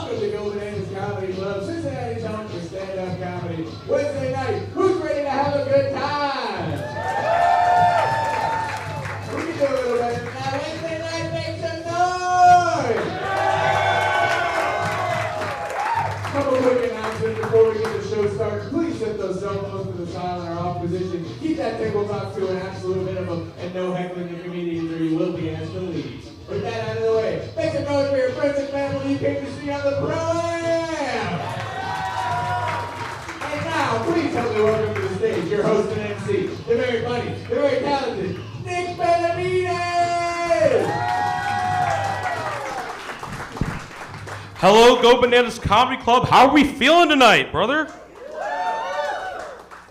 Welcome to Go Bananas Comedy Club, Cincinnati's home for stand-up comedy. Wednesday night, who's ready to have a good time? We can do a little better than that. Wednesday night, make some noise! Couple quick announcements before we get the show started. Please set those cell phones to the silent or off position. Keep that table talk to an absolute minimum, and no heckling your comedians or you will be asked to leave. With that out of the way, make some noise for your friends and family you came to see on the Pro-Am! And now, please help me welcome to the stage your host and MC, the very funny, the very talented, Nick Benavides! Hello, Go Bananas Comedy Club. How are we feeling tonight, brother?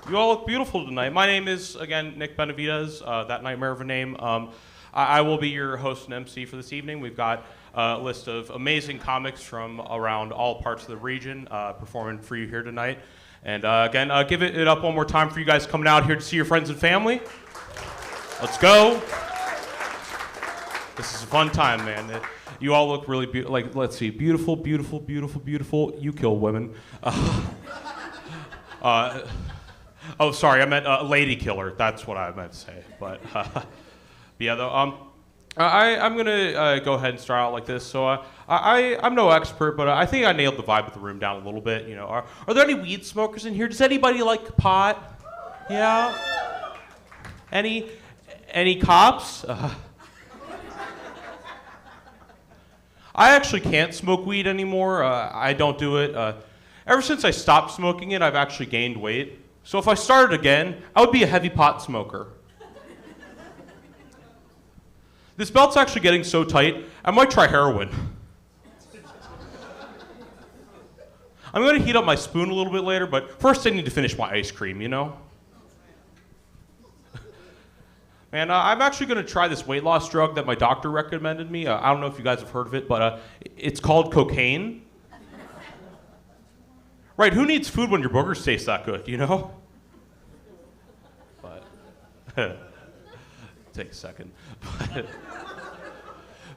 You all look beautiful tonight. My name is, again, Nick Benavides, that nightmare of a name. I will be your host and MC for this evening. We've got a list of amazing comics from around all parts of the region performing for you here tonight. And again, give it up one more time for you guys coming out here to see your friends and family. Let's go. This is a fun time, man. You all look really beautiful. Like, let's see, beautiful, beautiful, beautiful, beautiful. You kill women. Oh, sorry, I meant lady killer. That's what I meant to say. But yeah, though, I'm gonna go ahead and start out like this. So I'm no expert, but I think I nailed the vibe of the room down a little bit. You know, are there any weed smokers in here? Does anybody like pot? Yeah. Any cops? I actually can't smoke weed anymore. I don't do it. Ever since I stopped smoking it, I've actually gained weight. So if I started again, I would be a heavy pot smoker. This belt's actually getting so tight, I might try heroin. I'm gonna heat up my spoon a little bit later, but first I need to finish my ice cream, you know? Man, I'm actually gonna try this weight loss drug that my doctor recommended me. I don't know if you guys have heard of it, but it's called cocaine. Right, who needs food when your boogers taste that good, you know? But, take a second. But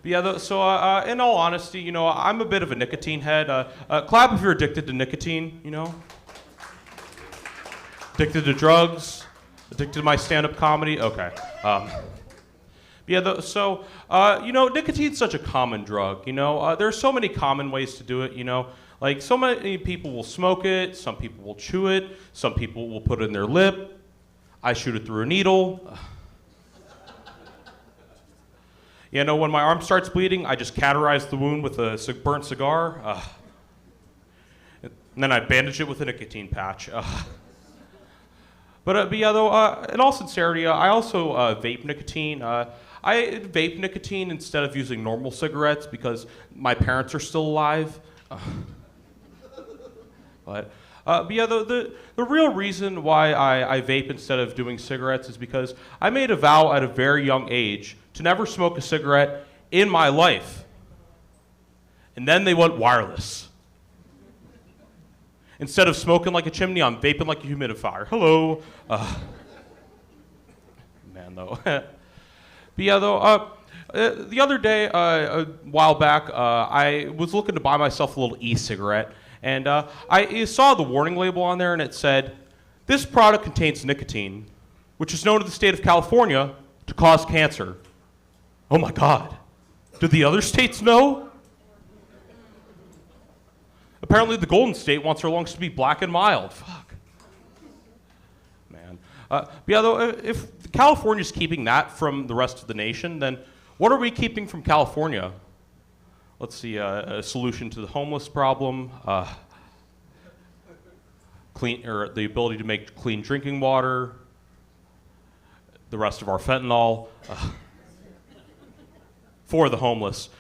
yeah, so in all honesty, you know, I'm a bit of a nicotine head. Clap if you're addicted to nicotine, you know? Addicted to drugs? Addicted to my stand-up comedy? Okay. Yeah, so, you know, nicotine's such a common drug, you know? There are so many common ways to do it, you know? Like, so many people will smoke it, some people will chew it, some people will put it in their lip. I shoot it through a needle. You know, when my arm starts bleeding, I just cauterize the wound with a burnt cigar. And then I bandage it with a nicotine patch. But yeah, though, in all sincerity, I also vape nicotine. I vape nicotine instead of using normal cigarettes because my parents are still alive. But yeah, the real reason why I vape instead of doing cigarettes is because I made a vow at a very young age to never smoke a cigarette in my life. And then they went wireless. Instead of smoking like a chimney, I'm vaping like a humidifier. Hello. Man, though. But yeah, though, the other day, a while back, I was looking to buy myself a little e-cigarette. And I saw the warning label on there, and it said, "This product contains nicotine, which is known in the state of California to cause cancer." Oh my God. Did the other states know? Apparently the Golden State wants their lungs to be black and mild. Fuck. Man. But yeah, though, if California's keeping that from the rest of the nation, then what are we keeping from California? Let's see, a solution to the homeless problem, the ability to make clean drinking water, the rest of our fentanyl, for the homeless.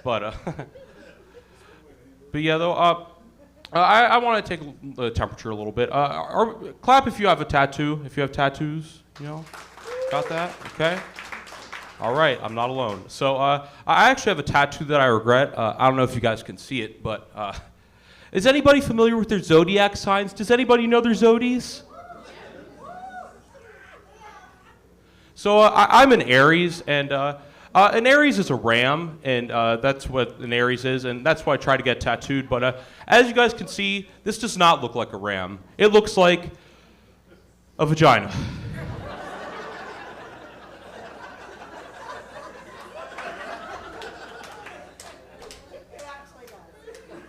But yeah, though, I want to take the temperature a little bit. Clap if you have a tattoo, if you have tattoos, you know, got that, okay? All right, I'm not alone. So I actually have a tattoo that I regret. I don't know if you guys can see it, but is anybody familiar with their zodiac signs? Does anybody know their zodies? So I'm an Aries, and An Aries is a ram, and that's what an Aries is, and that's why I try to get tattooed. But as you guys can see, this does not look like a ram. It looks like a vagina.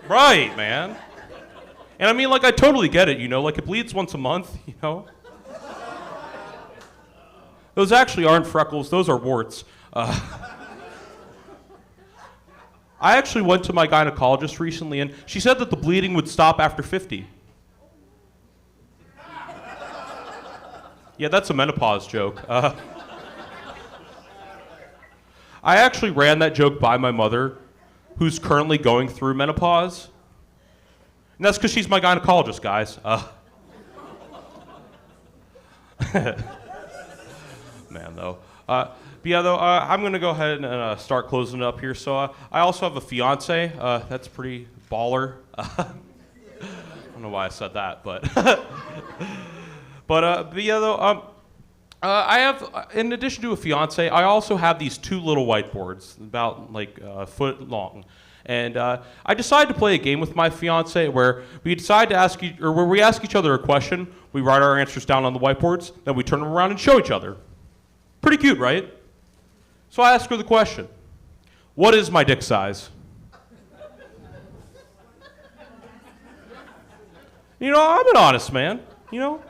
Right, man. And I mean, like, I totally get it, you know? Like, it bleeds once a month, you know? Those actually aren't freckles, those are warts. I actually went to my gynecologist recently, and she said that the bleeding would stop after 50. Yeah, that's a menopause joke. I actually ran that joke by my mother, who's currently going through menopause. And that's because she's my gynecologist, guys. Man, though. But yeah, though, I'm going to go ahead and start closing it up here. So I also have a fiance. That's pretty baller. I don't know why I said that, but... but yeah, though, I have, in addition to a fiance, I also have these two little whiteboards, about like a foot long. And I decided to play a game with my fiance where we decide to ask where we ask each other a question, we write our answers down on the whiteboards, then we turn them around and show each other. Pretty cute, right? So I asked her the question, what is my dick size? You know, I'm an honest man, you know?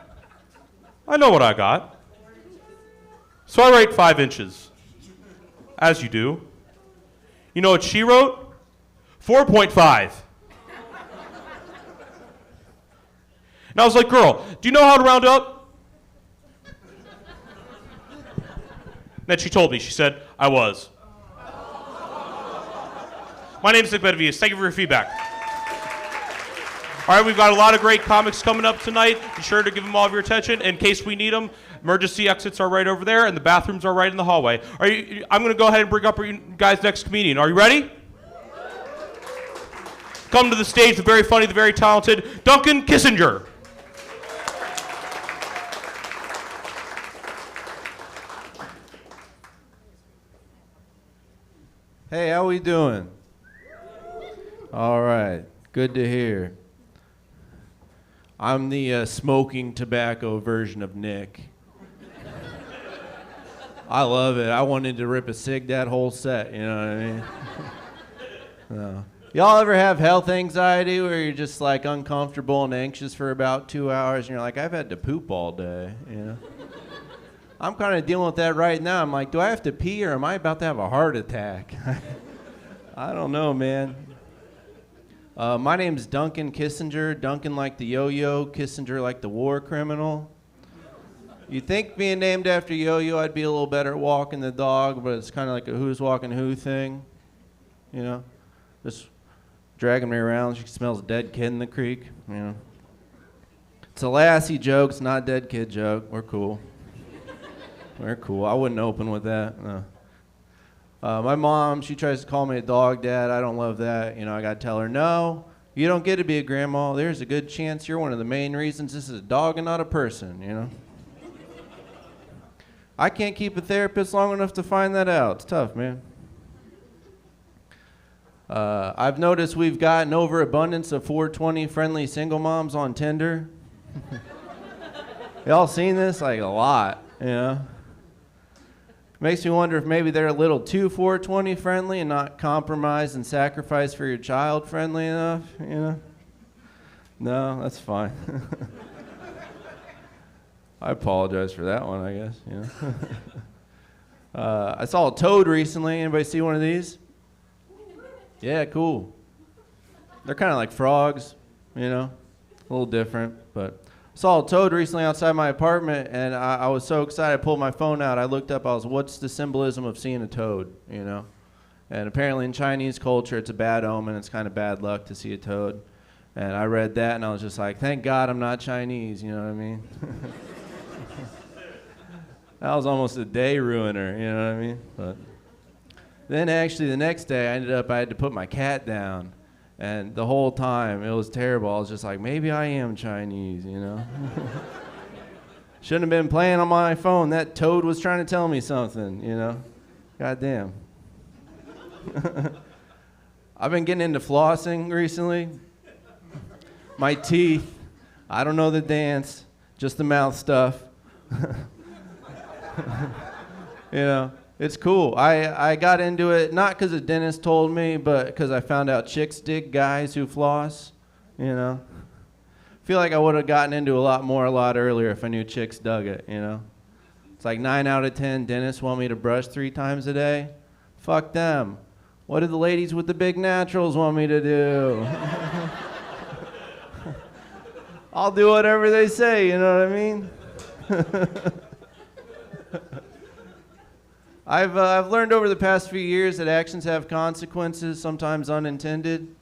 I know what I got. So I write 5 inches, as you do. You know what she wrote? 4.5. And I was like, girl, do you know how to round up? And then she told me, she said, I was. My name is Nick Benavides. Thank you for your feedback. All right, we've got a lot of great comics coming up tonight. Be sure to give them all of your attention in case we need them. Emergency exits are right over there, and the bathrooms are right in the hallway. I'm going to go ahead and bring up you guys' next comedian. Are you ready? Come to the stage, the very funny, the very talented Duncan Kissinger. Hey, how we doing? All right, good to hear. I'm the smoking tobacco version of Nick. I love it. I wanted to rip a cig that whole set, you know what I mean? No. Y'all ever have health anxiety where you're just like uncomfortable and anxious for about 2 hours and you're like, I've had to poop all day, you know? I'm kind of dealing with that right now. I'm like, do I have to pee or am I about to have a heart attack? I don't know, man. My name's Duncan Kissinger. Duncan like the yo-yo, Kissinger like the war criminal. You'd think being named after Yo-Yo, I'd be a little better at walking the dog, but it's kind of like a who's walking who thing, you know? Just dragging me around. She smells a dead kid in the creek, you know? It's a Lassie joke. It's not a dead kid joke. We're cool. We're cool. I wouldn't open with that. No. My mom, she tries to call me a dog dad. I don't love that. You know, I got to tell her, no, you don't get to be a grandma. There's a good chance you're one of the main reasons this is a dog and not a person, you know? I can't keep a therapist long enough to find that out. It's tough, man. I've noticed we've got an overabundance of 420 friendly single moms on Tinder. Y'all seen this? Like a lot, you know? Makes me wonder if maybe they're a little too 420 friendly and not compromise and sacrifice for your child friendly enough, you know? No, that's fine. I apologize for that one, I guess, you know? I saw a toad recently. Anybody see one of these? Yeah, cool. They're kind of like frogs, you know? A little different, but... Saw a toad recently outside my apartment, and I was so excited. I pulled my phone out. I looked up. What's the symbolism of seeing a toad? You know, and apparently in Chinese culture, it's a bad omen. It's kind of bad luck to see a toad. And I read that, and I was just like, thank God I'm not Chinese. You know what I mean? That was almost a day ruiner. You know what I mean? But then actually the next day, I had to put my cat down. And the whole time, it was terrible. I was just like, maybe I am Chinese, you know? Shouldn't have been playing on my phone. That toad was trying to tell me something, you know? God damn. I've been getting into flossing recently. My teeth, I don't know the dance, just the mouth stuff. You know, it's cool. I got into it not because a dentist told me, but because I found out chicks dig guys who floss, you know. Feel like I would have gotten into a lot earlier if I knew chicks dug it, you know. It's like 9 out of 10 dentists want me to brush 3 times a day. Fuck them. What do the ladies with the big naturals want me to do? I'll do whatever they say, you know what I mean? I've learned over the past few years that actions have consequences, sometimes unintended.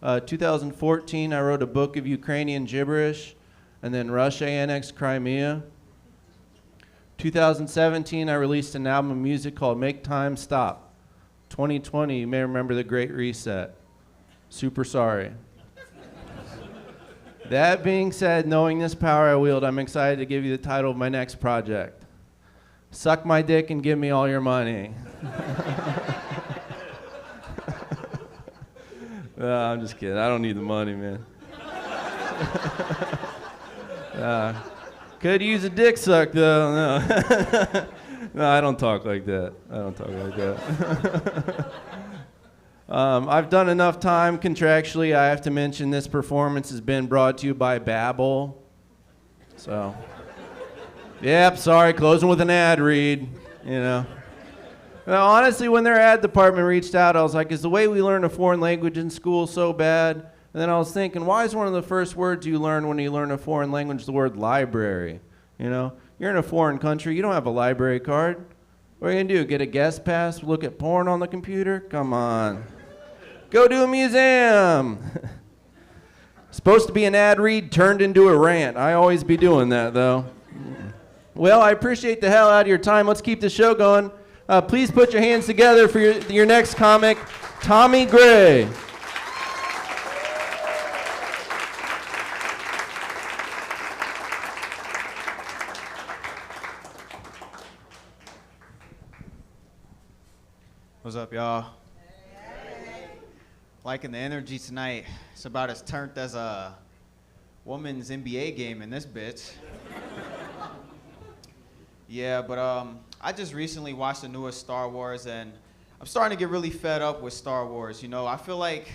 2014, I wrote a book of Ukrainian gibberish, and then Russia annexed Crimea. 2017, I released an album of music called Make Time Stop. 2020, you may remember the Great Reset. Super sorry. That being said, knowing this power I wield, I'm excited to give you the title of my next project. Suck my dick and give me all your money. No, I'm just kidding. I don't need the money, man. Could use a dick suck, though. No. No, I don't talk like that. I've done enough time contractually. I have to mention this performance has been brought to you by Babbel. So, yep, sorry, closing with an ad read, you know. Now, honestly, when their ad department reached out, I was like, is the way we learn a foreign language in school so bad? And then I was thinking, why is one of the first words you learn when you learn a foreign language the word library? You know, you're in a foreign country, you don't have a library card. What are you gonna do, get a guest pass, look at porn on the computer? Come on. Go to a museum. Supposed to be an ad read turned into a rant. I always be doing that, though. Well, I appreciate the hell out of your time. Let's keep the show going. Please put your hands together for your next comic, Tommy Gray. What's up, y'all? Liking the energy tonight. It's about as turned as a woman's NBA game in this bitch. Yeah, but I just recently watched the newest Star Wars, and I'm starting to get really fed up with Star Wars. You know, I feel like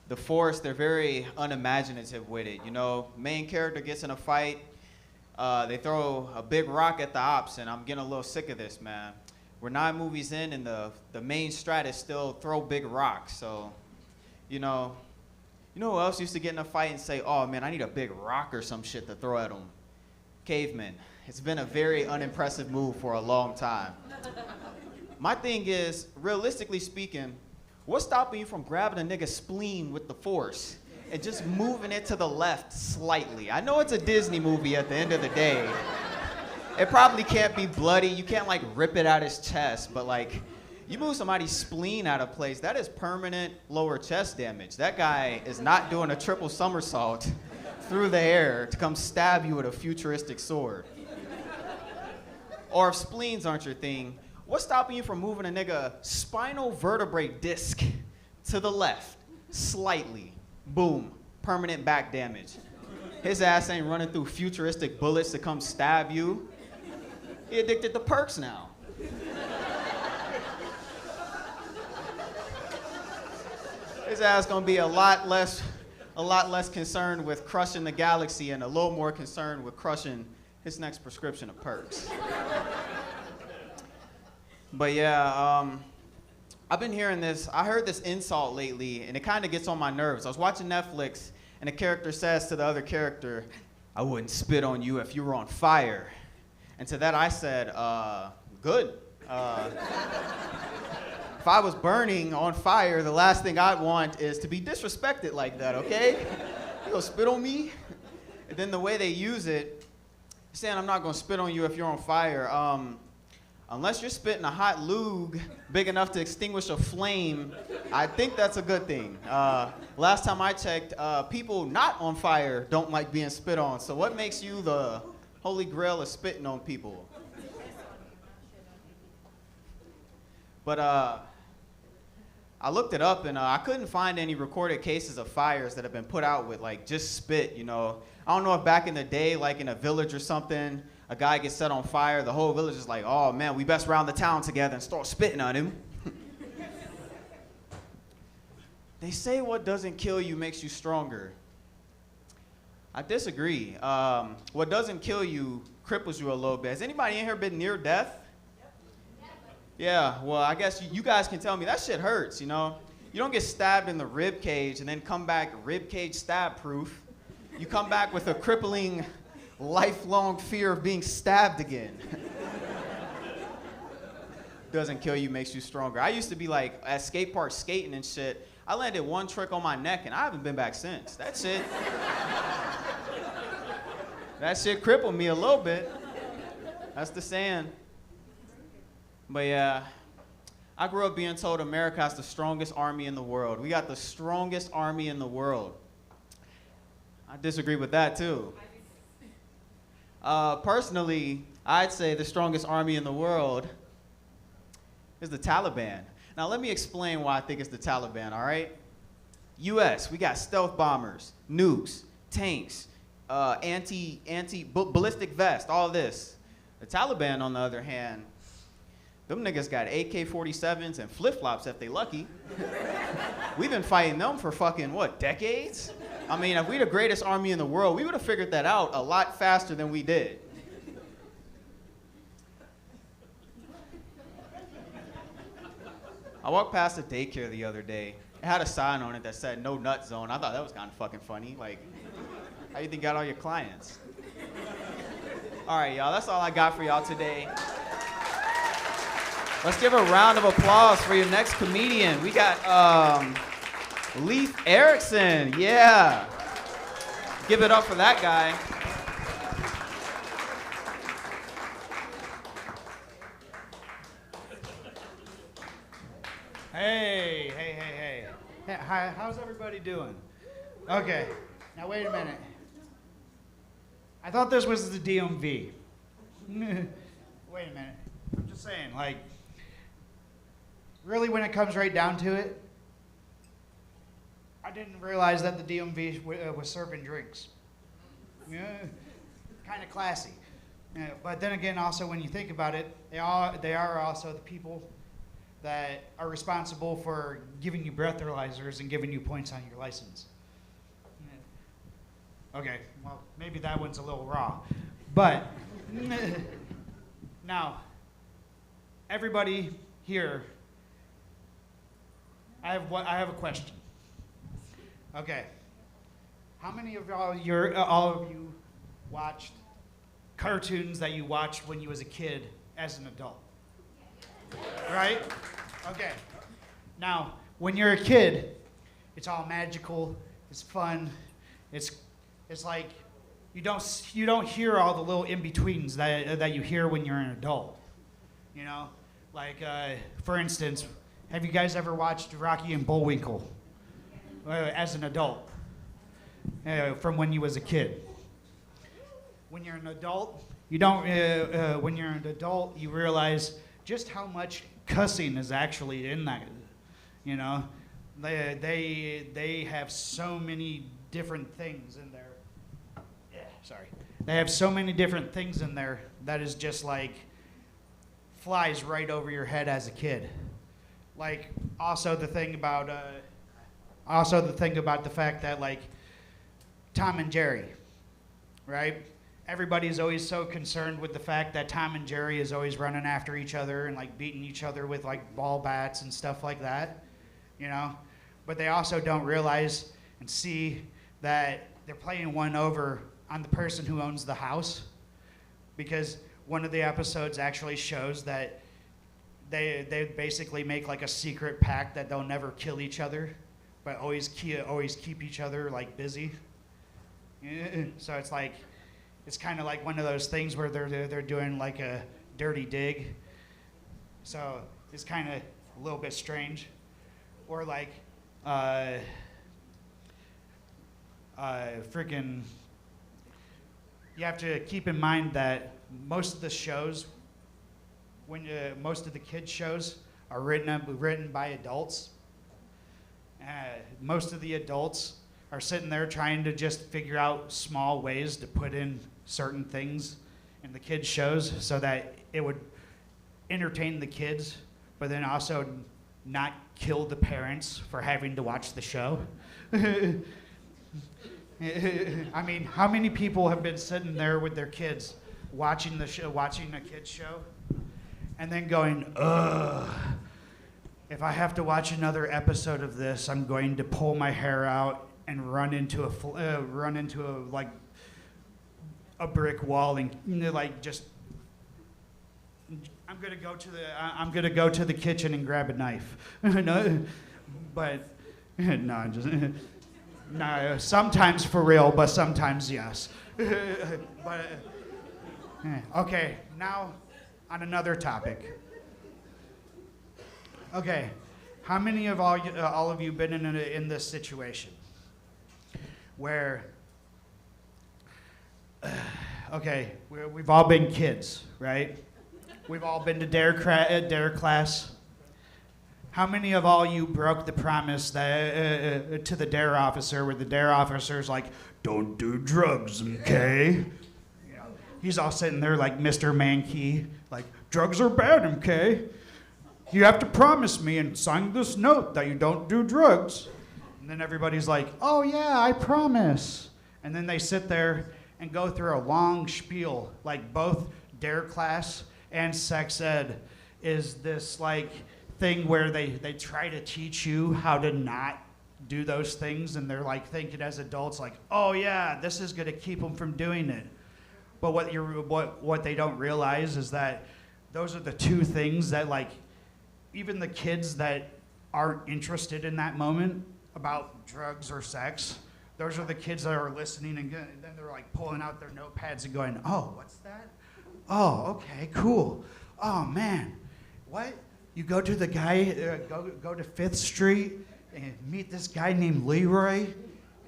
the Force, they're very unimaginative with it. You know, main character gets in a fight, they throw a big rock at the ops, and I'm getting a little sick of this, man. We're 9 movies in, and the main strat is still throw big rocks. So, you know who else used to get in a fight and say, oh man, I need a big rock or some shit to throw at them? Cavemen. It's been a very unimpressive move for a long time. My thing is, realistically speaking, what's stopping you from grabbing a nigga's spleen with the Force and just moving it to the left slightly? I know it's a Disney movie at the end of the day. It probably can't be bloody. You can't like rip it out his chest, but like, you move somebody's spleen out of place, that is permanent lower chest damage. That guy is not doing a triple somersault through the air to come stab you with a futuristic sword. Or if spleens aren't your thing, what's stopping you from moving a nigga spinal vertebrae disc to the left, slightly? Boom, permanent back damage. His ass ain't running through futuristic bullets to come stab you. He addicted to perks now. His ass gonna be a lot less concerned with crushing the galaxy and a little more concerned with crushing his next prescription of perks. But yeah, I've been hearing this. I heard this insult lately, and it kind of gets on my nerves. I was watching Netflix, and a character says to the other character, I wouldn't spit on you if you were on fire. And to that I said, good. If I was burning on fire, the last thing I'd want is to be disrespected like that, okay? You gonna spit on me? And then the way they use it, saying I'm not gonna spit on you if you're on fire, unless you're spitting a hot lug big enough to extinguish a flame, I think that's a good thing. Last time I checked, people not on fire don't like being spit on, so what makes you the holy grail of spitting on people? But I looked it up and I couldn't find any recorded cases of fires that have been put out with like just spit, you know. I don't know if back in the day, like in a village or something, a guy gets set on fire, the whole village is like, oh man, we best round the town together and start spitting on him. They say what doesn't kill you makes you stronger. I disagree. What doesn't kill you cripples you a little bit. Has anybody in here been near death? Yeah, well, I guess you guys can tell me that shit hurts, you know? You don't get stabbed in the rib cage and then come back rib cage stab proof. You come back with a crippling, lifelong fear of being stabbed again. Doesn't kill you, makes you stronger. I used to be like at skate parks skating and shit. I landed one trick on my neck and I haven't been back since. That shit crippled me a little bit. That's the saying. But yeah, I grew up being told America has the strongest army in the world. We got the strongest army in the world. I disagree with that too. Personally, I'd say the strongest army in the world is the Taliban. Now let me explain why I think it's the Taliban, all right? US, we got stealth bombers, nukes, tanks, ballistic vest, all this. The Taliban, on the other hand, them niggas got AK-47s and flip-flops if they lucky. We've been fighting them for fucking, what, decades? I mean, if we the greatest army in the world, we would have figured that out a lot faster than we did. I walked past a daycare the other day. It had a sign on it that said, no nut zone. I thought that was kind of fucking funny. Like, how you think you got all your clients? All right, y'all, that's all I got for y'all today. Let's give a round of applause for your next comedian. We got Leif Erikson, yeah. Give it up for that guy. Hey. Hi, how's everybody doing? Okay, now wait a minute. I thought this was the DMV. Wait a minute. I'm just saying, like, really when it comes right down to it, I didn't realize that the DMV was serving drinks. Yeah, kind of classy. Yeah, but then again, also when you think about it, they are also the people that are responsible for giving you breathalyzers and giving you points on your license. Yeah. Okay, well, maybe that one's a little raw. But now, everybody here, I have a question. Okay, how many of all of you watched cartoons that you watched when you was a kid as an adult? Right? Okay. Now, when you're a kid, it's all magical, it's fun, it's like you don't hear all the little in-betweens that you hear when you're an adult. You know? Like, for instance, have you guys ever watched Rocky and Bullwinkle as an adult? From when you was a kid? When you're an adult, when you're an adult, you realize just how much cussing is actually in that. You know, they have so many different things in there. Yeah, sorry. They have so many different things in there that is just like flies right over your head as a kid. Like also the thing about the fact that like Tom and Jerry, right? Everybody's always so concerned with the fact that Tom and Jerry is always running after each other and like beating each other with like ball bats and stuff like that, you know? But they also don't realize and see that they're playing one over on the person who owns the house, because one of the episodes actually shows that they basically make like a secret pact that they'll never kill each other, but always keep each other like busy. So it's like, it's kind of like one of those things where they're doing like a dirty dig. So it's kind of a little bit strange. Or like, freaking, you have to keep in mind that most of the shows, most of the kids shows are written by adults. most of the adults are sitting there trying to just figure out small ways to put in certain things in the kids' shows so that it would entertain the kids, but then also not kill the parents for having to watch the show. I mean, how many people have been sitting there with their kids watching the show, watching a kids show, and then going, ugh, if I have to watch another episode of this, I'm going to pull my hair out and run into a brick wall and like just. I'm gonna go to the kitchen and grab a knife. No, but no, I'm just no. Sometimes for real, but sometimes yes. But okay, now on another topic. Okay, how many of all of you been in this situation where? Okay, we've all been kids, right? We've all been to DARE class. How many of all you broke the promise that, to the DARE officer where the DARE officer's like, don't do drugs, okay? You know, he's all sitting there like Mr. Mankey, like, drugs are bad, okay? You have to promise me and sign this note that you don't do drugs. And then everybody's like, oh yeah, I promise. And then they sit there and go through a long spiel, like both DARE class and sex ed is this like thing where they try to teach you how to not do those things, and they're like thinking as adults like, oh yeah, this is gonna keep them from doing it. But what they don't realize is that those are the two things that like even the kids that aren't interested in that moment about drugs or sex, those are the kids that are listening and then they're like pulling out their notepads and going, oh, what's that? Oh, okay, cool. Oh man, what? You go to the guy, go to 5th Street and meet this guy named Leroy,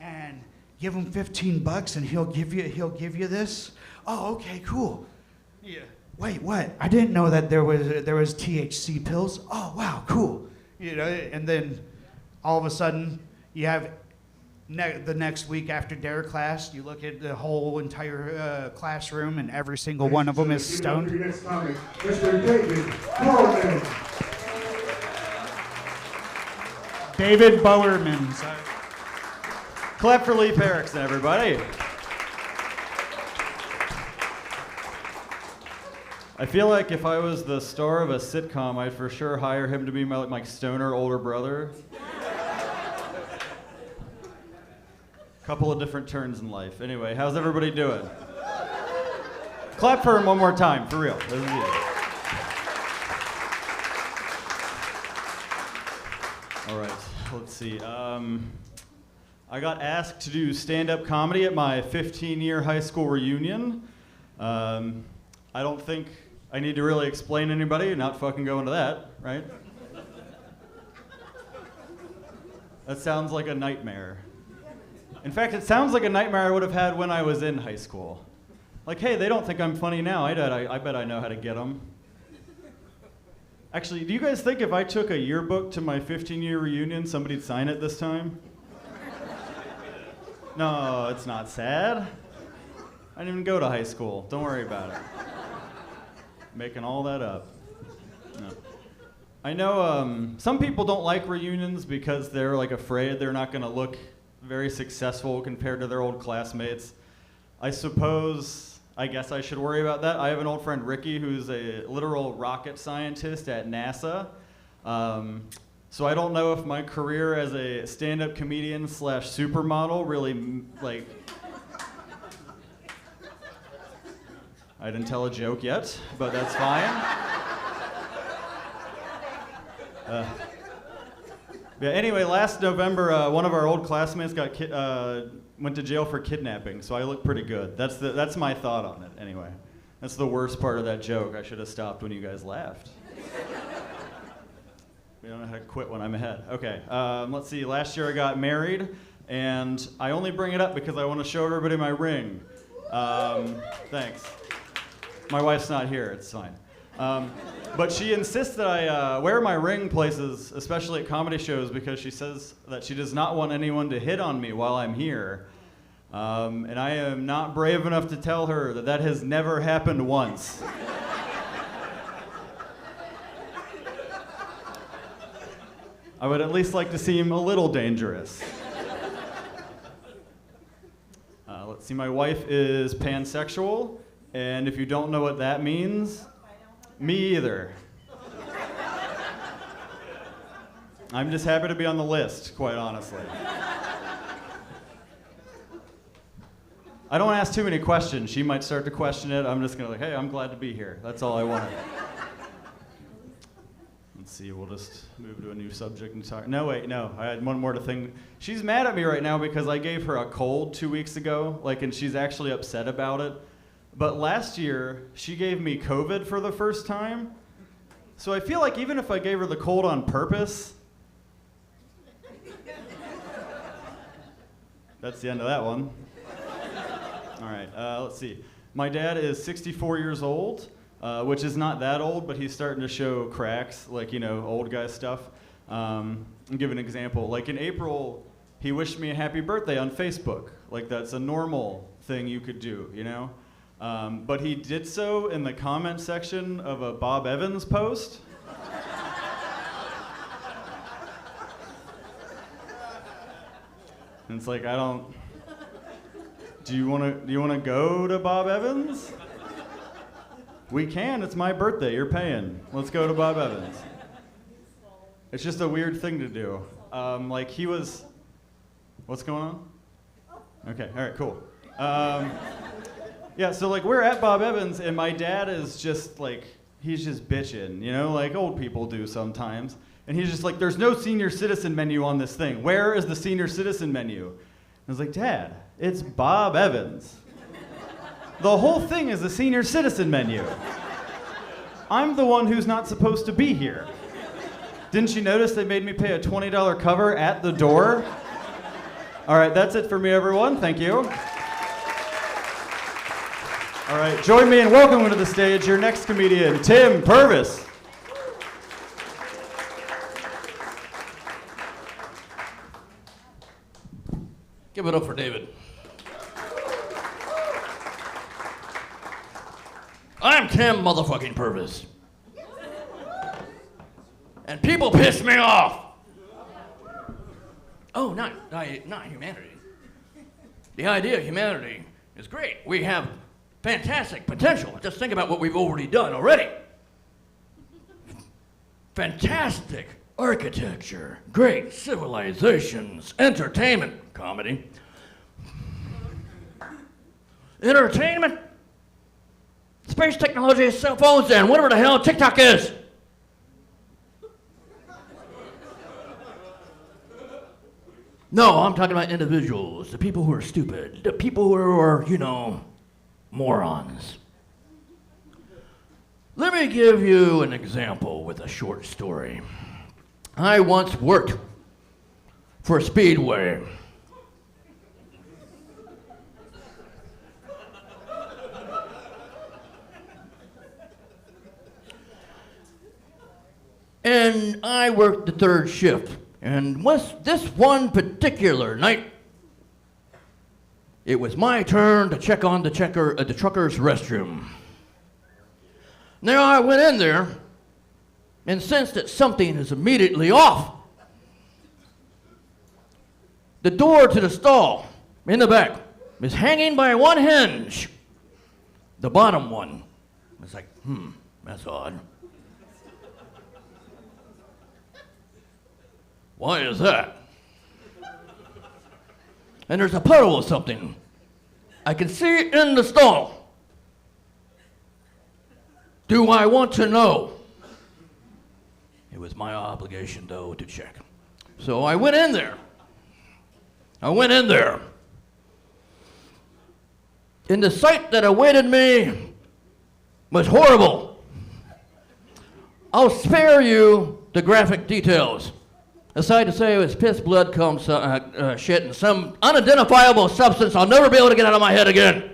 and give him $15 and he'll give you this. Oh, okay, cool. Yeah. Wait, what? I didn't know that there was THC pills. Oh, wow, cool. You know, and then all of a sudden you have. The next week after DARE class, you look at the whole entire classroom, and every single one of them is stoned. Mr. David Bowerman. David Bowerman. Sorry. Clap for Leif Erikson, everybody. I feel like if I was the star of a sitcom, I'd for sure hire him to be my stoner older brother. Couple of different turns in life. Anyway, how's everybody doing? Clap for him one more time, for real. This is you. All right, let's see. I got asked to do stand-up comedy at my 15-year high school reunion. I don't think I need to really explain to anybody, not fucking go into that, right? That sounds like a nightmare. In fact, it sounds like a nightmare I would have had when I was in high school. Like, hey, they don't think I'm funny now. I bet I know how to get them. Actually, do you guys think if I took a yearbook to my 15-year reunion, somebody'd sign it this time? No, it's not sad. I didn't even go to high school. Don't worry about it. Making all that up. No. I know some people don't like reunions because they're like afraid they're not gonna look very successful compared to their old classmates. I guess I should worry about that. I have an old friend, Ricky, who's a literal rocket scientist at NASA. So I don't know if my career as a stand-up comedian / supermodel really, like... I didn't tell a joke yet, but that's fine. Yeah, anyway, last November, one of our old classmates went to jail for kidnapping, so I look pretty good. That's my thought on it, anyway. That's the worst part of that joke. I should have stopped when you guys laughed. We don't know how to quit when I'm ahead. Okay, let's see. Last year I got married, and I only bring it up because I want to show everybody my ring. Thanks. My wife's not here. It's fine. But she insists that I wear my ring places, especially at comedy shows, because she says that she does not want anyone to hit on me while I'm here. And I am not brave enough to tell her that that has never happened once. I would at least like to seem a little dangerous. Let's see, my wife is pansexual, and if you don't know what that means, me either. I'm just happy to be on the list, quite honestly. I don't ask too many questions. She might start to question it. I'm just gonna hey, I'm glad to be here. That's all I wanted. Let's see, we'll just move to a new subject and talk. No, wait, no, I had one more to think. She's mad at me right now because I gave her a cold 2 weeks ago, and she's actually upset about it. But last year, she gave me COVID for the first time. So I feel like even if I gave her the cold on purpose, that's the end of that one. All right, let's see. My dad is 64 years old, which is not that old, but he's starting to show cracks, old guy stuff. I'll give an example. In April, he wished me a happy birthday on Facebook. That's a normal thing you could do, But he did so in the comment section of a Bob Evans post. And it's do you want to go to Bob Evans? We can. It's my birthday. You're paying. Let's go to Bob Evans. It's just a weird thing to do. He was. What's going on? Okay. All right. Cool. Yeah. So we're at Bob Evans, and my dad is just he's just bitching, like old people do sometimes. And he's just there's no senior citizen menu on this thing. Where is the senior citizen menu? I was Dad, it's Bob Evans. The whole thing is a senior citizen menu. I'm the one who's not supposed to be here. Didn't you notice they made me pay a $20 cover at the door? All right, that's it for me, everyone. Thank you. All right, join me in welcoming to the stage your next comedian, Tim Purvis. Give it up for David. I'm Tim motherfucking Purvis. And people piss me off. Oh, not humanity. The idea of humanity is great. We have fantastic potential. Just think about what we've already done already. Fantastic architecture, great civilizations, entertainment, comedy. Entertainment, space technology, cell phones, and whatever the hell TikTok is. No, I'm talking about individuals, the people who are stupid, the people who are, morons. Let me give you an example with a short story. I once worked for Speedway. And I worked the third shift. And this one particular night, it was my turn to check on the trucker's restroom. Now I went in there and sensed that something is immediately off. The door to the stall in the back is hanging by one hinge. The bottom one was that's odd. Why is that? And there's a puddle of something. I can see it in the stall. Do I want to know? It was my obligation, though, to check. So I went in there. And the sight that awaited me was horrible. I'll spare you the graphic details. Aside to say it was piss, blood, cum, shit, and some unidentifiable substance I'll never be able to get out of my head again.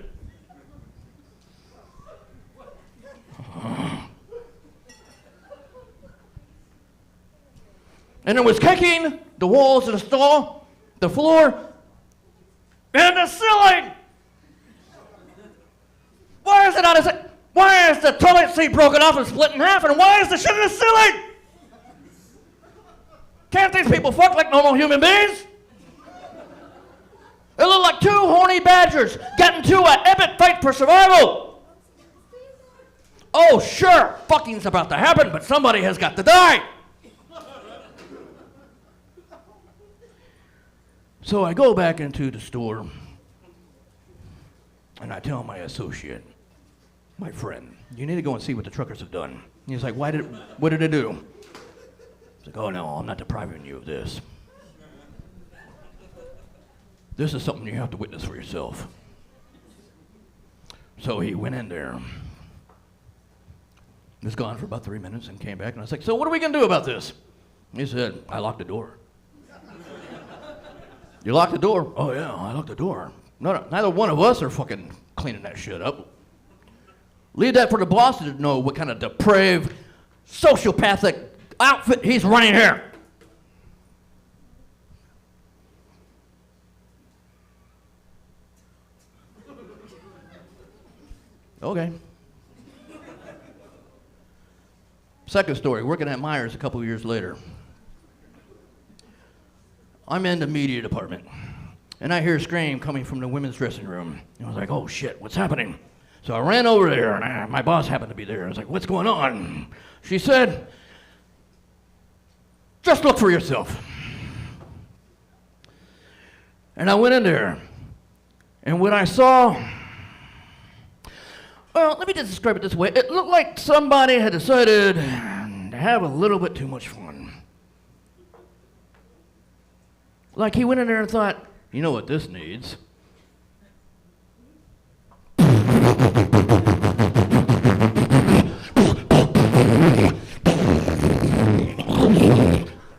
and it was kicking the walls of the stall, the floor, and the ceiling. Why is it out of Why is the toilet seat broken off and split in half, and why is the shit in the ceiling? Can't these people fuck like normal human beings? They look like two horny badgers getting to an epic fight for survival. Oh, sure, fucking's about to happen, but somebody has got to die. So I go back into the store, and I tell my associate, my friend, you need to go and see what the truckers have done. He's like, what did they do? He's like, oh no, I'm not depriving you of this. This is something you have to witness for yourself. So he went in there, was gone for about 3 minutes and came back, and I was like, so what are we gonna do about this? He said, I locked the door. You locked the door? Oh yeah, I locked the door. No, neither one of us are fucking cleaning that shit up. Leave that for the boss to know what kind of depraved, sociopathic outfit he's running here. Okay. Second story, working at Myers a couple of years later. I'm in the media department, and I hear a scream coming from the women's dressing room. And I was like, oh shit, what's happening? So I ran over there, and my boss happened to be there. I was like, what's going on? She said, just look for yourself. And I went in there, and what I saw, well, let me just describe it this way. It looked like somebody had decided to have a little bit too much fun. Like he went in there and thought, you know what this needs?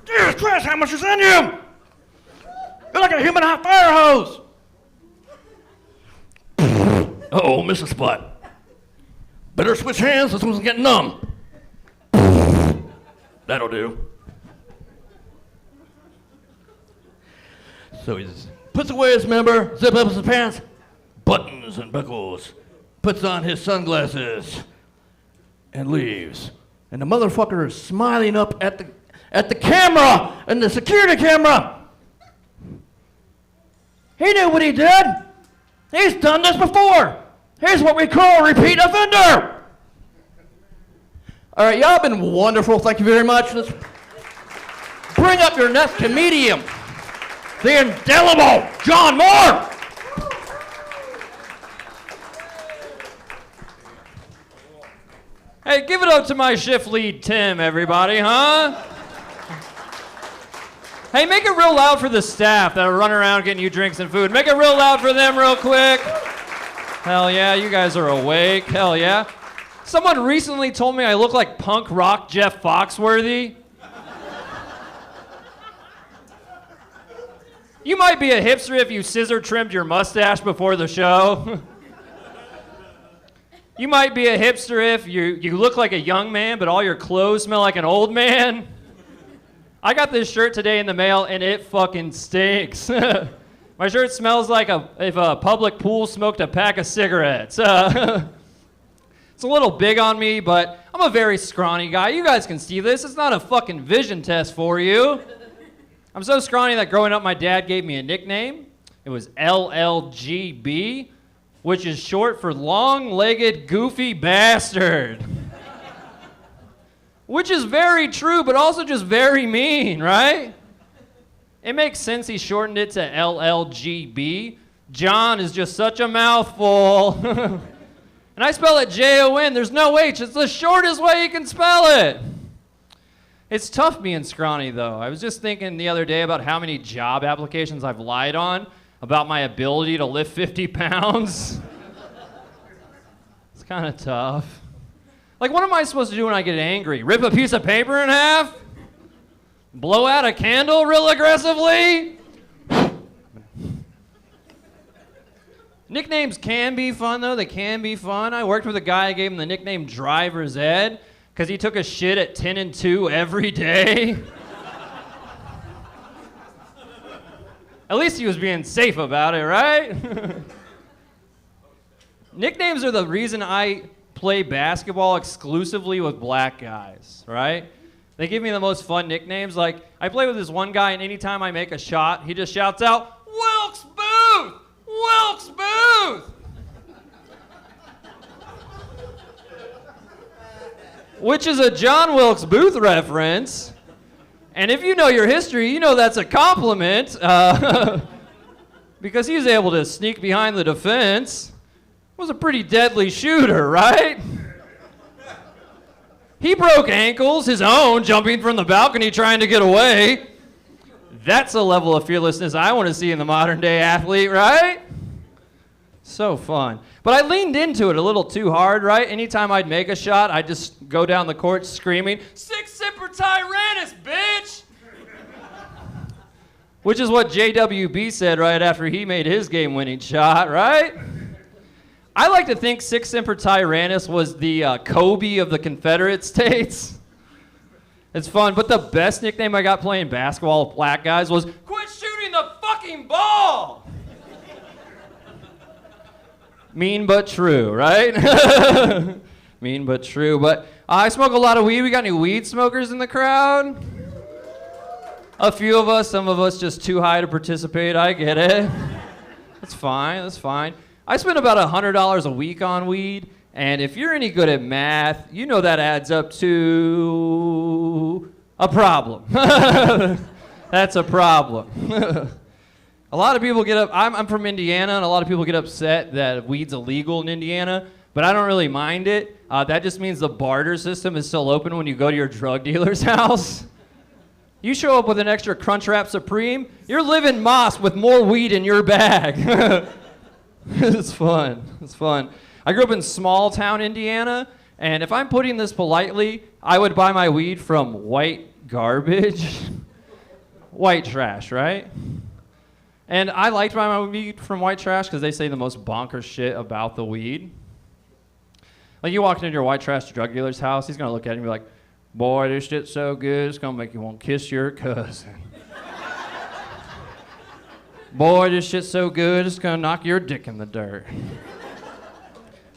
Jesus Christ, how much is in you? You're like a human hot fire hose. Uh-oh, missed a spot. Better switch hands, this one's getting numb. That'll do. So he puts away his member, zips up his pants, buttons and buckles, puts on his sunglasses, and leaves. And the motherfucker is smiling up at the camera, and the security camera. He knew what he did. He's done this before. Here's what we call a repeat offender. All right, y'all have been wonderful. Thank you very much. Let's bring up your next comedian, the indelible John Moore. Hey, give it up to my shift lead, Tim, everybody, huh? Hey, make it real loud for the staff that are running around getting you drinks and food. Make it real loud for them real quick. Hell yeah, you guys are awake. Hell yeah. Someone recently told me I look like punk rock Jeff Foxworthy. You might be a hipster if you scissor trimmed your mustache before the show. You might be a hipster if you look like a young man, but all your clothes smell like an old man. I got this shirt today in the mail, and it fucking stinks. My shirt smells like if a public pool smoked a pack of cigarettes. It's a little big on me, but I'm a very scrawny guy. You guys can see this. It's not a fucking vision test for you. I'm so scrawny that growing up, my dad gave me a nickname. It was LLGB, which is short for long-legged, goofy bastard. Which is very true, but also just very mean, right? It makes sense he shortened it to LLGB. John is just such a mouthful. And I spell it Jon. There's no H. It's the shortest way you can spell it. It's tough being scrawny, though. I was just thinking the other day about how many job applications I've lied on about my ability to lift 50 pounds. It's kind of tough. Like, what am I supposed to do when I get angry? Rip a piece of paper in half? Blow out a candle real aggressively? Nicknames can be fun, though. They can be fun. I worked with a guy, I gave him the nickname Driver's Ed because he took a shit at 10 and 2 every day. At least he was being safe about it, right? Nicknames are the reason I play basketball exclusively with black guys, right? They give me the most fun nicknames. Like, I play with this one guy, and anytime I make a shot, he just shouts out, Wilkes Booth! Wilkes Booth! Which is a John Wilkes Booth reference. And if you know your history, you know that's a compliment. Because he was able to sneak behind the defense. Was a pretty deadly shooter, right? He broke ankles, his own, jumping from the balcony trying to get away. That's a level of fearlessness I want to see in the modern day athlete, right? So fun. But I leaned into it a little too hard, right? Anytime I'd make a shot, I'd just go down the court screaming, Six Semper Tyrannis, bitch! Which is what JWB said right after he made his game-winning shot, right? I like to think Six Semper Tyrannis was the Kobe of the Confederate States. It's fun, but the best nickname I got playing basketball with black guys was, Quit shooting the fucking ball! Mean but true, right? Mean but true, but I smoke a lot of weed. We got any weed smokers in the crowd? A few of us, some of us just too high to participate, I get it. That's fine, that's fine. I spend about $100 a week on weed, and if you're any good at math, you know that adds up to a problem. That's a problem. A lot of people get up, I'm from Indiana, and a lot of people get upset that weed's illegal in Indiana, but I don't really mind it. That just means the barter system is still open when you go to your drug dealer's house. You show up with an extra Crunchwrap Supreme, you're living Moss with more weed in your bag. It's fun. It's fun. I grew up in small town Indiana, and if I'm putting this politely, I would buy my weed from white garbage. White trash, right? And I liked buying my weed from white trash because they say the most bonkers shit about the weed. Like, you walk into your white trash drug dealer's house, he's going to look at it and be like, boy, this shit's so good, it's going to make you want to kiss your cousin. Boy, this shit's so good, it's gonna knock your dick in the dirt.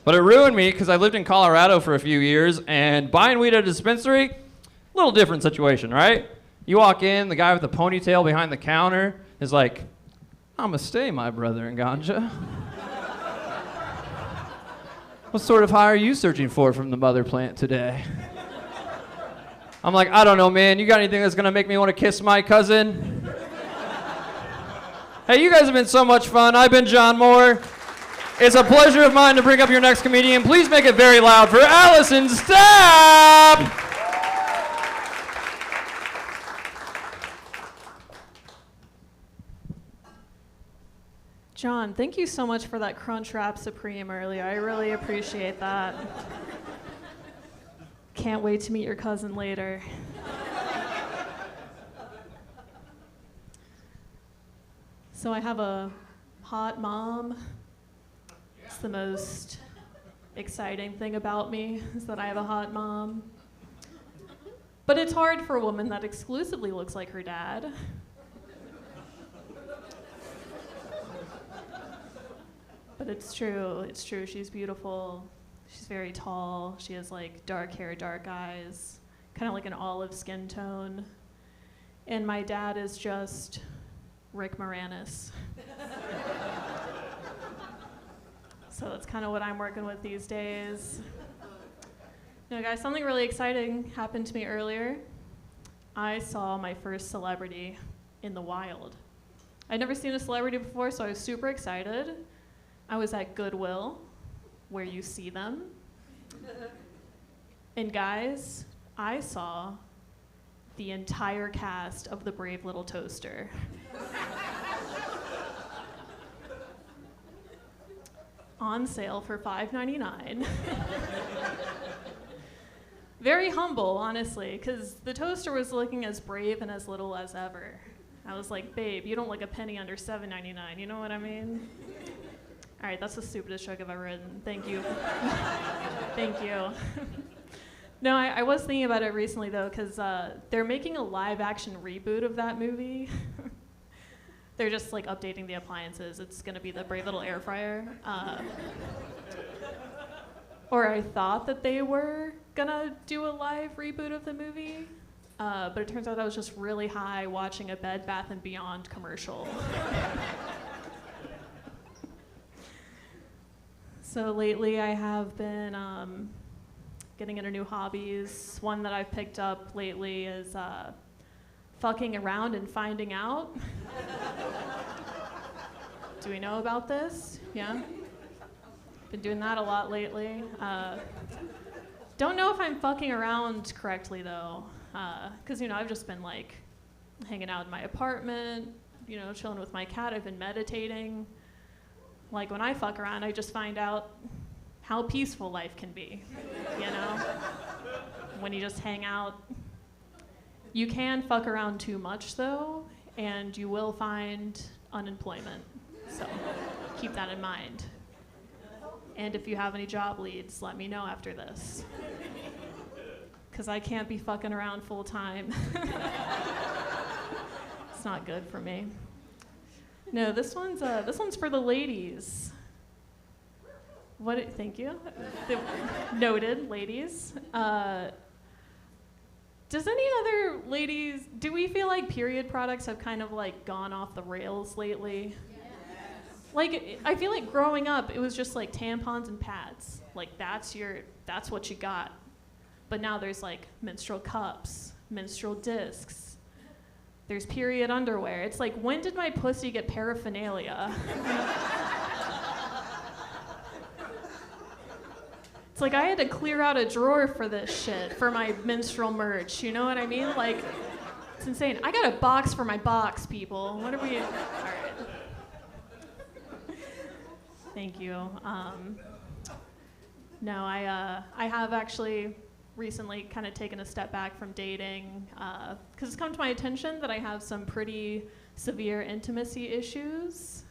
But it ruined me because I lived in Colorado for a few years, and buying weed at a dispensary, little different situation, right? You walk in, the guy with the ponytail behind the counter is like, Namaste, my brother in ganja. What sort of high are you searching for from the mother plant today? I'm like, I don't know, man. You got anything that's gonna make me want to kiss my cousin? Hey, you guys have been so much fun. I've been John Moore. It's a pleasure of mine to bring up your next comedian. Please make it very loud for Allison Stapp! John, thank you so much for that Crunchwrap Supreme earlier. I really appreciate that. Can't wait to meet your cousin later. So I have a hot mom. It's the most exciting thing about me, is that I have a hot mom. But it's hard for a woman that exclusively looks like her dad. But it's true, she's beautiful. She's very tall. She has like dark hair, dark eyes, kind of like an olive skin tone. And my dad is just Rick Moranis. So that's kind of what I'm working with these days. No, guys, something really exciting happened to me earlier. I saw my first celebrity in the wild. I'd never seen a celebrity before, so I was super excited. I was at Goodwill, where you see them. And guys, I saw the entire cast of The Brave Little Toaster. On sale for $5.99. Very humble, honestly, because the toaster was looking as brave and as little as ever. I was like, babe, you don't look a penny under $7.99, you know what I mean? All right, that's the stupidest joke I've ever written. Thank you. Thank you. No, I was thinking about it recently, though, because they're making a live-action reboot of that movie. They're just like updating the appliances. It's gonna be the Brave Little Air Fryer. Or I thought that they were gonna do a live reboot of the movie, but it turns out I was just really high watching a Bed Bath & Beyond commercial. So lately I have been getting into new hobbies. One that I've picked up lately is fucking around and finding out. Do we know about this? Yeah? Been doing that a lot lately. Don't know if I'm fucking around correctly though, because I've just been like hanging out in my apartment, chilling with my cat. I've been meditating. Like when I fuck around, I just find out how peaceful life can be, when you just hang out. You can fuck around too much though, and you will find unemployment. So keep that in mind. And if you have any job leads, let me know after this. Because I can't be fucking around full time. It's not good for me. No, this one's for the ladies. Thank you. Noted, ladies. Does any other ladies, do we feel like period products have kind of like gone off the rails lately? Like, I feel like growing up, it was just like tampons and pads. Like, that's what you got. But now there's like menstrual cups, menstrual discs. There's period underwear. It's like, when did my pussy get paraphernalia? It's like I had to clear out a drawer for this shit, for my menstrual merch. You know what I mean? Like, it's insane. I got a box for my box, people. What are we? All right. Thank you. No, I have actually recently kind of taken a step back from dating because it's come to my attention that I have some pretty severe intimacy issues.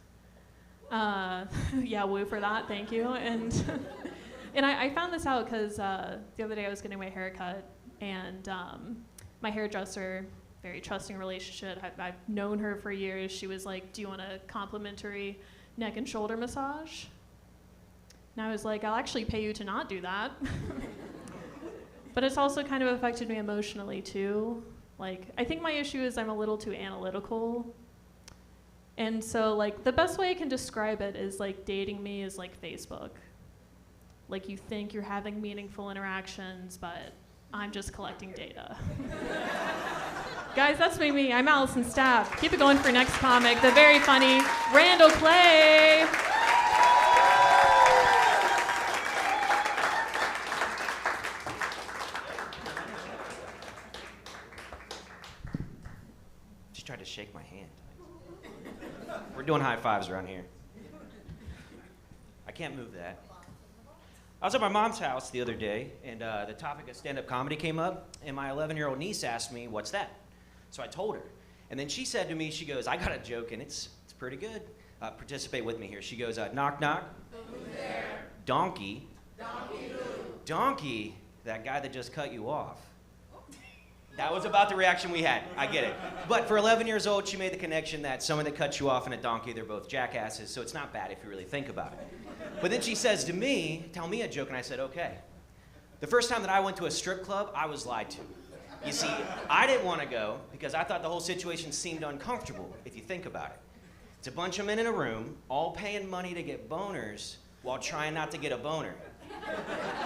Yeah, woo for that. Thank you. And I found this out because the other day I was getting my hair cut, and my hairdresser, very trusting relationship, I've known her for years. She was like, do you want a complimentary neck and shoulder massage? And I was like, I'll actually pay you to not do that. But it's also kind of affected me emotionally too. Like, I think my issue is I'm a little too analytical. And so like the best way I can describe it is like dating me is like Facebook. Like, you think you're having meaningful interactions, but I'm just collecting data. Guys, that's me. I'm Allison Staff. Keep it going for next comic, the very funny Randall Clay. She tried to shake my hand. We're doing high fives around here. I can't move that. I was at my mom's house the other day, and the topic of stand-up comedy came up, and my 11-year-old niece asked me, what's that? So I told her. And then she said to me, she goes, I got a joke, and it's pretty good. Participate with me here. She goes, knock, knock. Who's there? Donkey. Donkey who? Donkey, that guy that just cut you off. That was about the reaction we had. I get it. But for 11 years old, she made the connection that someone that cuts you off and a donkey, they're both jackasses, so it's not bad if you really think about it. But then she says to me, tell me a joke, and I said, okay. The first time that I went to a strip club, I was lied to. You see, I didn't want to go because I thought the whole situation seemed uncomfortable, if you think about it. It's a bunch of men in a room, all paying money to get boners while trying not to get a boner.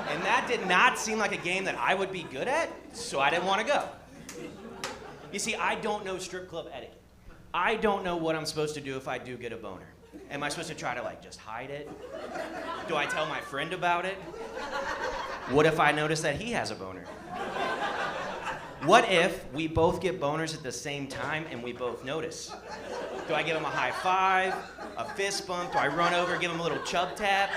And that did not seem like a game that I would be good at, so I didn't want to go. You see, I don't know strip club etiquette. I don't know what I'm supposed to do if I do get a boner. Am I supposed to try to like just hide it? Do I tell my friend about it? What if I notice that he has a boner? What if we both get boners at the same time and we both notice? Do I give him a high five, a fist bump? Do I run over, give him a little chub tap?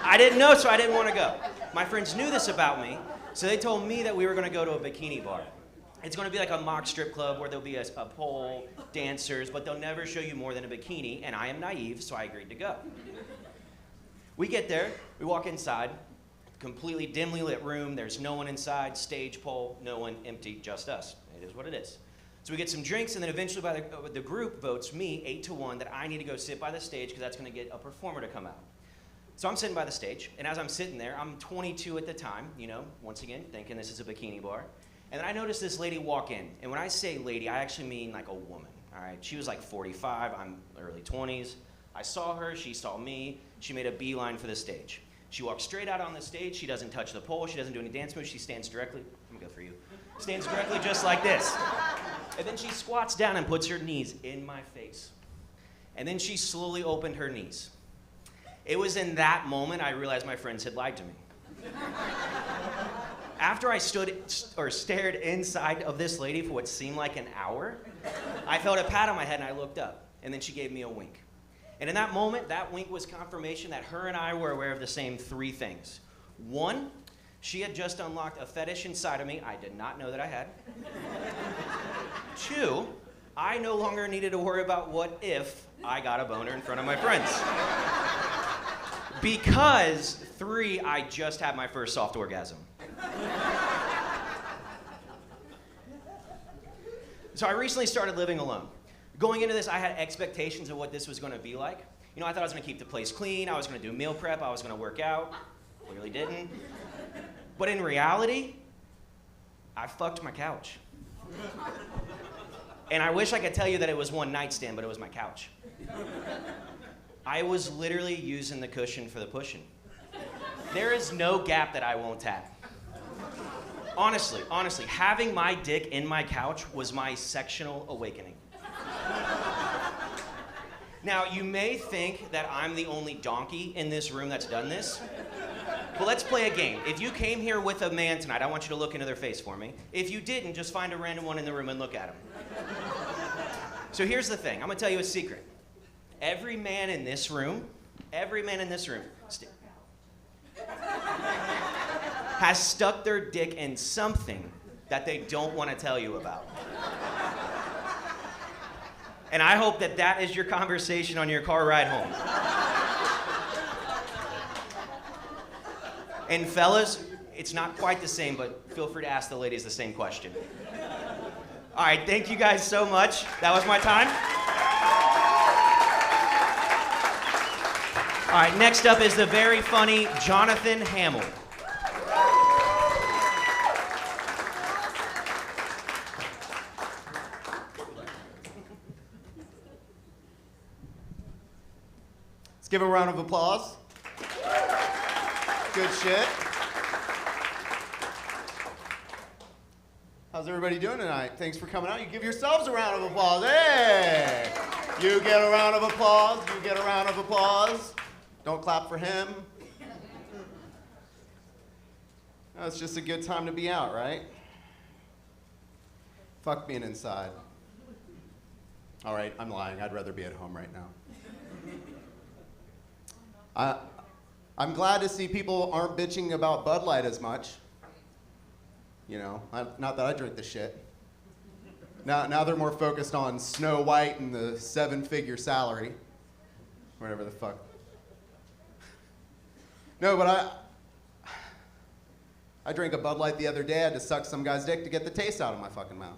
I didn't know, so I didn't want to go. My friends knew this about me, so they told me that we were going to go to a bikini bar. It's going to be like a mock strip club where there'll be a pole, dancers, but they'll never show you more than a bikini, and I am naive, so I agreed to go. We get there, we walk inside, completely dimly lit room, there's no one inside, stage pole, no one, empty, just us. It is what it is. So we get some drinks, and then eventually by the group votes me 8-1 that I need to go sit by the stage because that's going to get a performer to come out. So I'm sitting by the stage, and as I'm sitting there, I'm 22 at the time, you know, once again, thinking this is a bikini bar. And then I noticed this lady walk in. And when I say lady, I actually mean like a woman, all right? She was like 45, I'm early 20s. I saw her, she saw me. She made a beeline for the stage. She walks straight out on the stage. She doesn't touch the pole. She doesn't do any dance moves. She stands directly, I'm gonna go for you. Stands directly just like this. And then she squats down and puts her knees in my face. And then she slowly opened her knees. It was in that moment I realized my friends had lied to me. After I stared inside of this lady for what seemed like an hour, I felt a pat on my head and I looked up. And then she gave me a wink. And in that moment, that wink was confirmation that her and I were aware of the same 3 things. 1, she had just unlocked a fetish inside of me I did not know that I had. 2, I no longer needed to worry about what if I got a boner in front of my friends. Because 3, I just had my first soft orgasm. So I recently started living alone. Going into this, I had expectations of what this was going to be like. You know, I thought I was going to keep the place clean, I was going to do meal prep, I was going to work out. Clearly didn't. But in reality, I fucked my couch. And I wish I could tell you that it was one night stand, but it was my couch. I was literally using the cushion for the pushing. There is no gap that I won't tap. Honestly, having my dick in my couch was my sectional awakening. Now, you may think that I'm the only donkey in this room that's done this, but let's play a game. If you came here with a man tonight, I want you to look into their face for me. If you didn't, just find a random one in the room and look at him. So here's the thing. I'm gonna tell you a secret. Every man in this room, has stuck their dick in something that they don't want to tell you about. And I hope that that is your conversation on your car ride home. And fellas, it's not quite the same, but feel free to ask the ladies the same question. All right, thank you guys so much. That was my time. All right, next up is the very funny Jonathan Hamill. Let's give a round of applause. Good shit. How's everybody doing tonight? Thanks for coming out. You give yourselves a round of applause. Hey! You get a round of applause. You get a round of applause. Don't clap for him. No, it's just a good time to be out, right? Fuck being inside. All right, I'm lying. I'd rather be at home right now. I'm glad to see people aren't bitching about Bud Light as much. You know, not that I drink the shit. Now they're more focused on Snow White and the 7-figure salary. Whatever the fuck. No, but I drank a Bud Light the other day. I had to suck some guy's dick to get the taste out of my fucking mouth.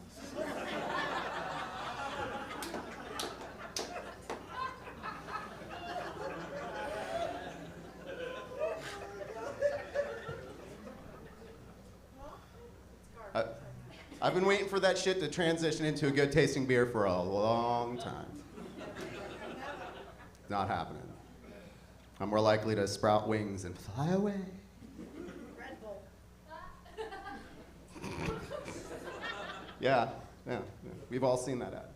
I've been waiting for that shit to transition into a good tasting beer for a long time. Not happening. I'm more likely to sprout wings and fly away. Red Bull. Yeah. We've all seen that ad.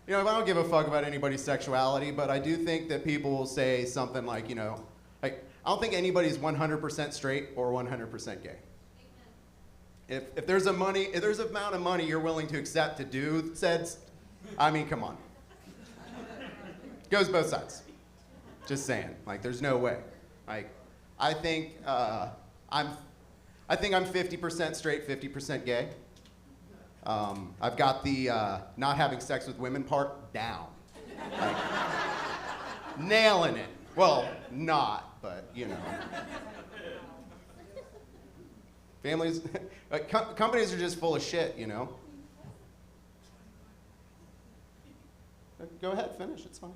You know, I don't give a fuck about anybody's sexuality, but I do think that people will say something like, you know, like, I don't think anybody's 100% straight or 100% gay. If there's an amount of money you're willing to accept to do said, I mean, come on. Goes both sides. Just saying. Like, there's no way. Like, I think I'm 50% straight, 50% gay. I've got the not having sex with women part down. Like, nailing it. Well, not, but you know. Families, companies are just full of shit, you know? Go ahead, finish, it's fine.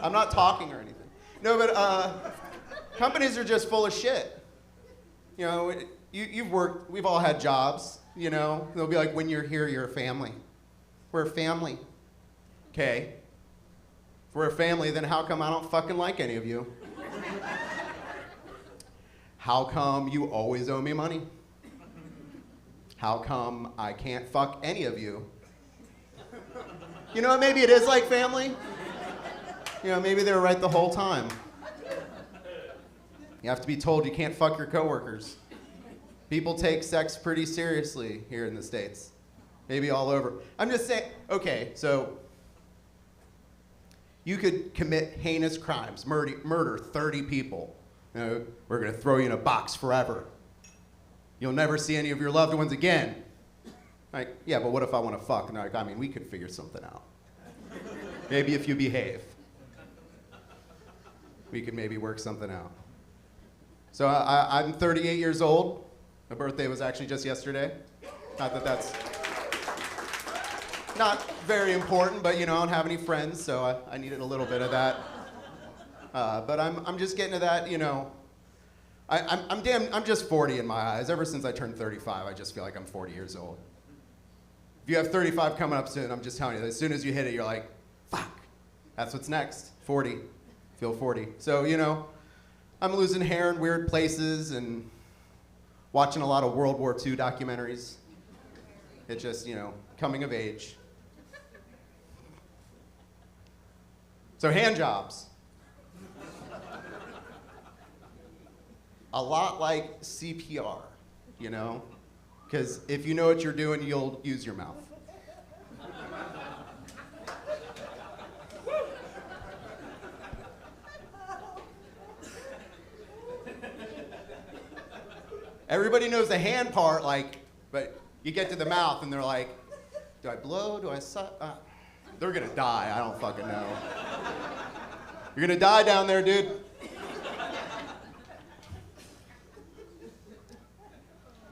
I'm not talking or anything. No, but companies are just full of shit. You know, you've worked, we've all had jobs, you know? They'll be like, when you're here, you're a family. We're a family. Okay. If we're a family, then how come I don't fucking like any of you? How come you always owe me money? How come I can't fuck any of you? You know, maybe it is like family. You know, maybe they were right the whole time. You have to be told you can't fuck your coworkers. People take sex pretty seriously here in the States. Maybe all over. I'm just saying, okay, so you could commit heinous crimes, murder 30 people. You know, we're gonna throw you in a box forever. You'll never see any of your loved ones again. Like, yeah, but what if I wanna fuck? And like, I mean, we could figure something out. Maybe if you behave, we could maybe work something out. So I'm 38 years old. My birthday was actually just yesterday. Not that that's not very important, but you know, I don't have any friends, so I needed a little bit of that. But I'm just getting to that, you know, I'm just 40 in my eyes. Ever since I turned 35, I just feel like I'm 40 years old. If you have 35 coming up soon, I'm just telling you, as soon as you hit it, you're like, fuck, that's what's next, 40, feel 40. So, you know, I'm losing hair in weird places and watching a lot of World War II documentaries. It's just, you know, coming of age. So hand jobs. A lot like CPR, you know? Because if you know what you're doing, you'll use your mouth. Everybody knows the hand part, like, but you get to the mouth and they're like, do I blow? Do I suck? They're gonna die. I don't fucking know. You're gonna die down there, dude.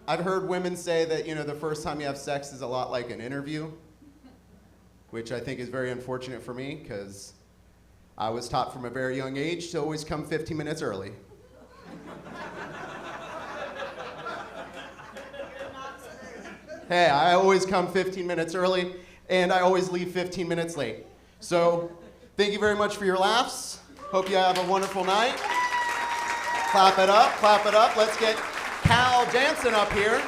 I've heard women say that, you know, the first time you have sex is a lot like an interview, which I think is very unfortunate for me because I was taught from a very young age to always come 15 minutes early. Hey, I always come 15 minutes early, and I always leave 15 minutes late. So, thank you very much for your laughs. Hope you have a wonderful night. Clap it up, clap it up. Let's get Cal Jansen up here.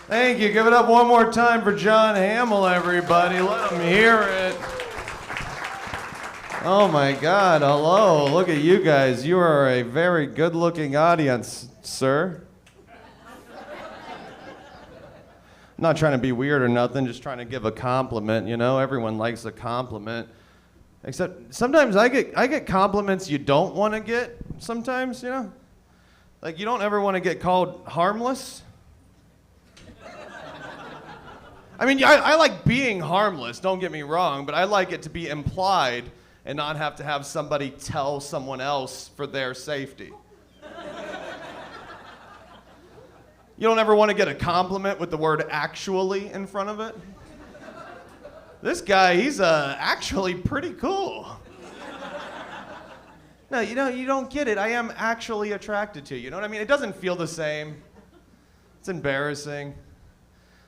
Thank you. Give it up one more time for John Hamill, everybody. Let him hear it. Oh my God, hello. Look at you guys. You are a very good-looking audience, sir. I'm not trying to be weird or nothing, just trying to give a compliment, you know? Everyone likes a compliment. Except sometimes I get compliments you don't want to get sometimes, you know? Like you don't ever want to get called harmless. I mean, I like being harmless, don't get me wrong, but I like it to be implied and not have to have somebody tell someone else for their safety. You don't ever want to get a compliment with the word actually in front of it? This guy, he's actually pretty cool. No, you don't get it. I am actually attracted to you. You know what I mean? It doesn't feel the same. It's embarrassing.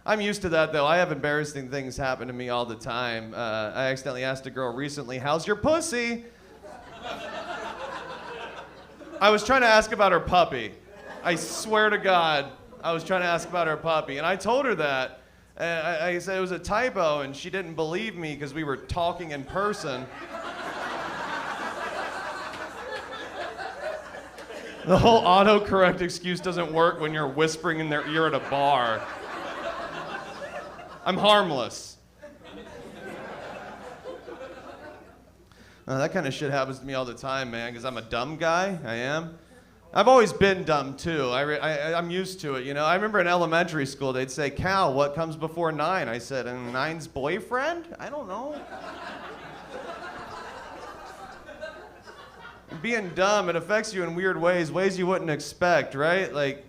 I'm used to that, though. I have embarrassing things happen to me all the time. I accidentally asked a girl recently, "How's your pussy?" I was trying to ask about her puppy. I swear to God, I was trying to ask about her puppy. And I told her that. And I said it was a typo, and she didn't believe me because we were talking in person. The whole autocorrect excuse doesn't work when you're whispering in their ear at a bar. I'm harmless. That kind of shit happens to me all the time, man, because I'm a dumb guy. I am. I've always been dumb, too. I'm used to it, you know. I remember in elementary school, they'd say, "Cal, what comes before 9?" I said, "And 9's boyfriend? I don't know." being dumb, it affects you in weird ways, ways you wouldn't expect, right? Like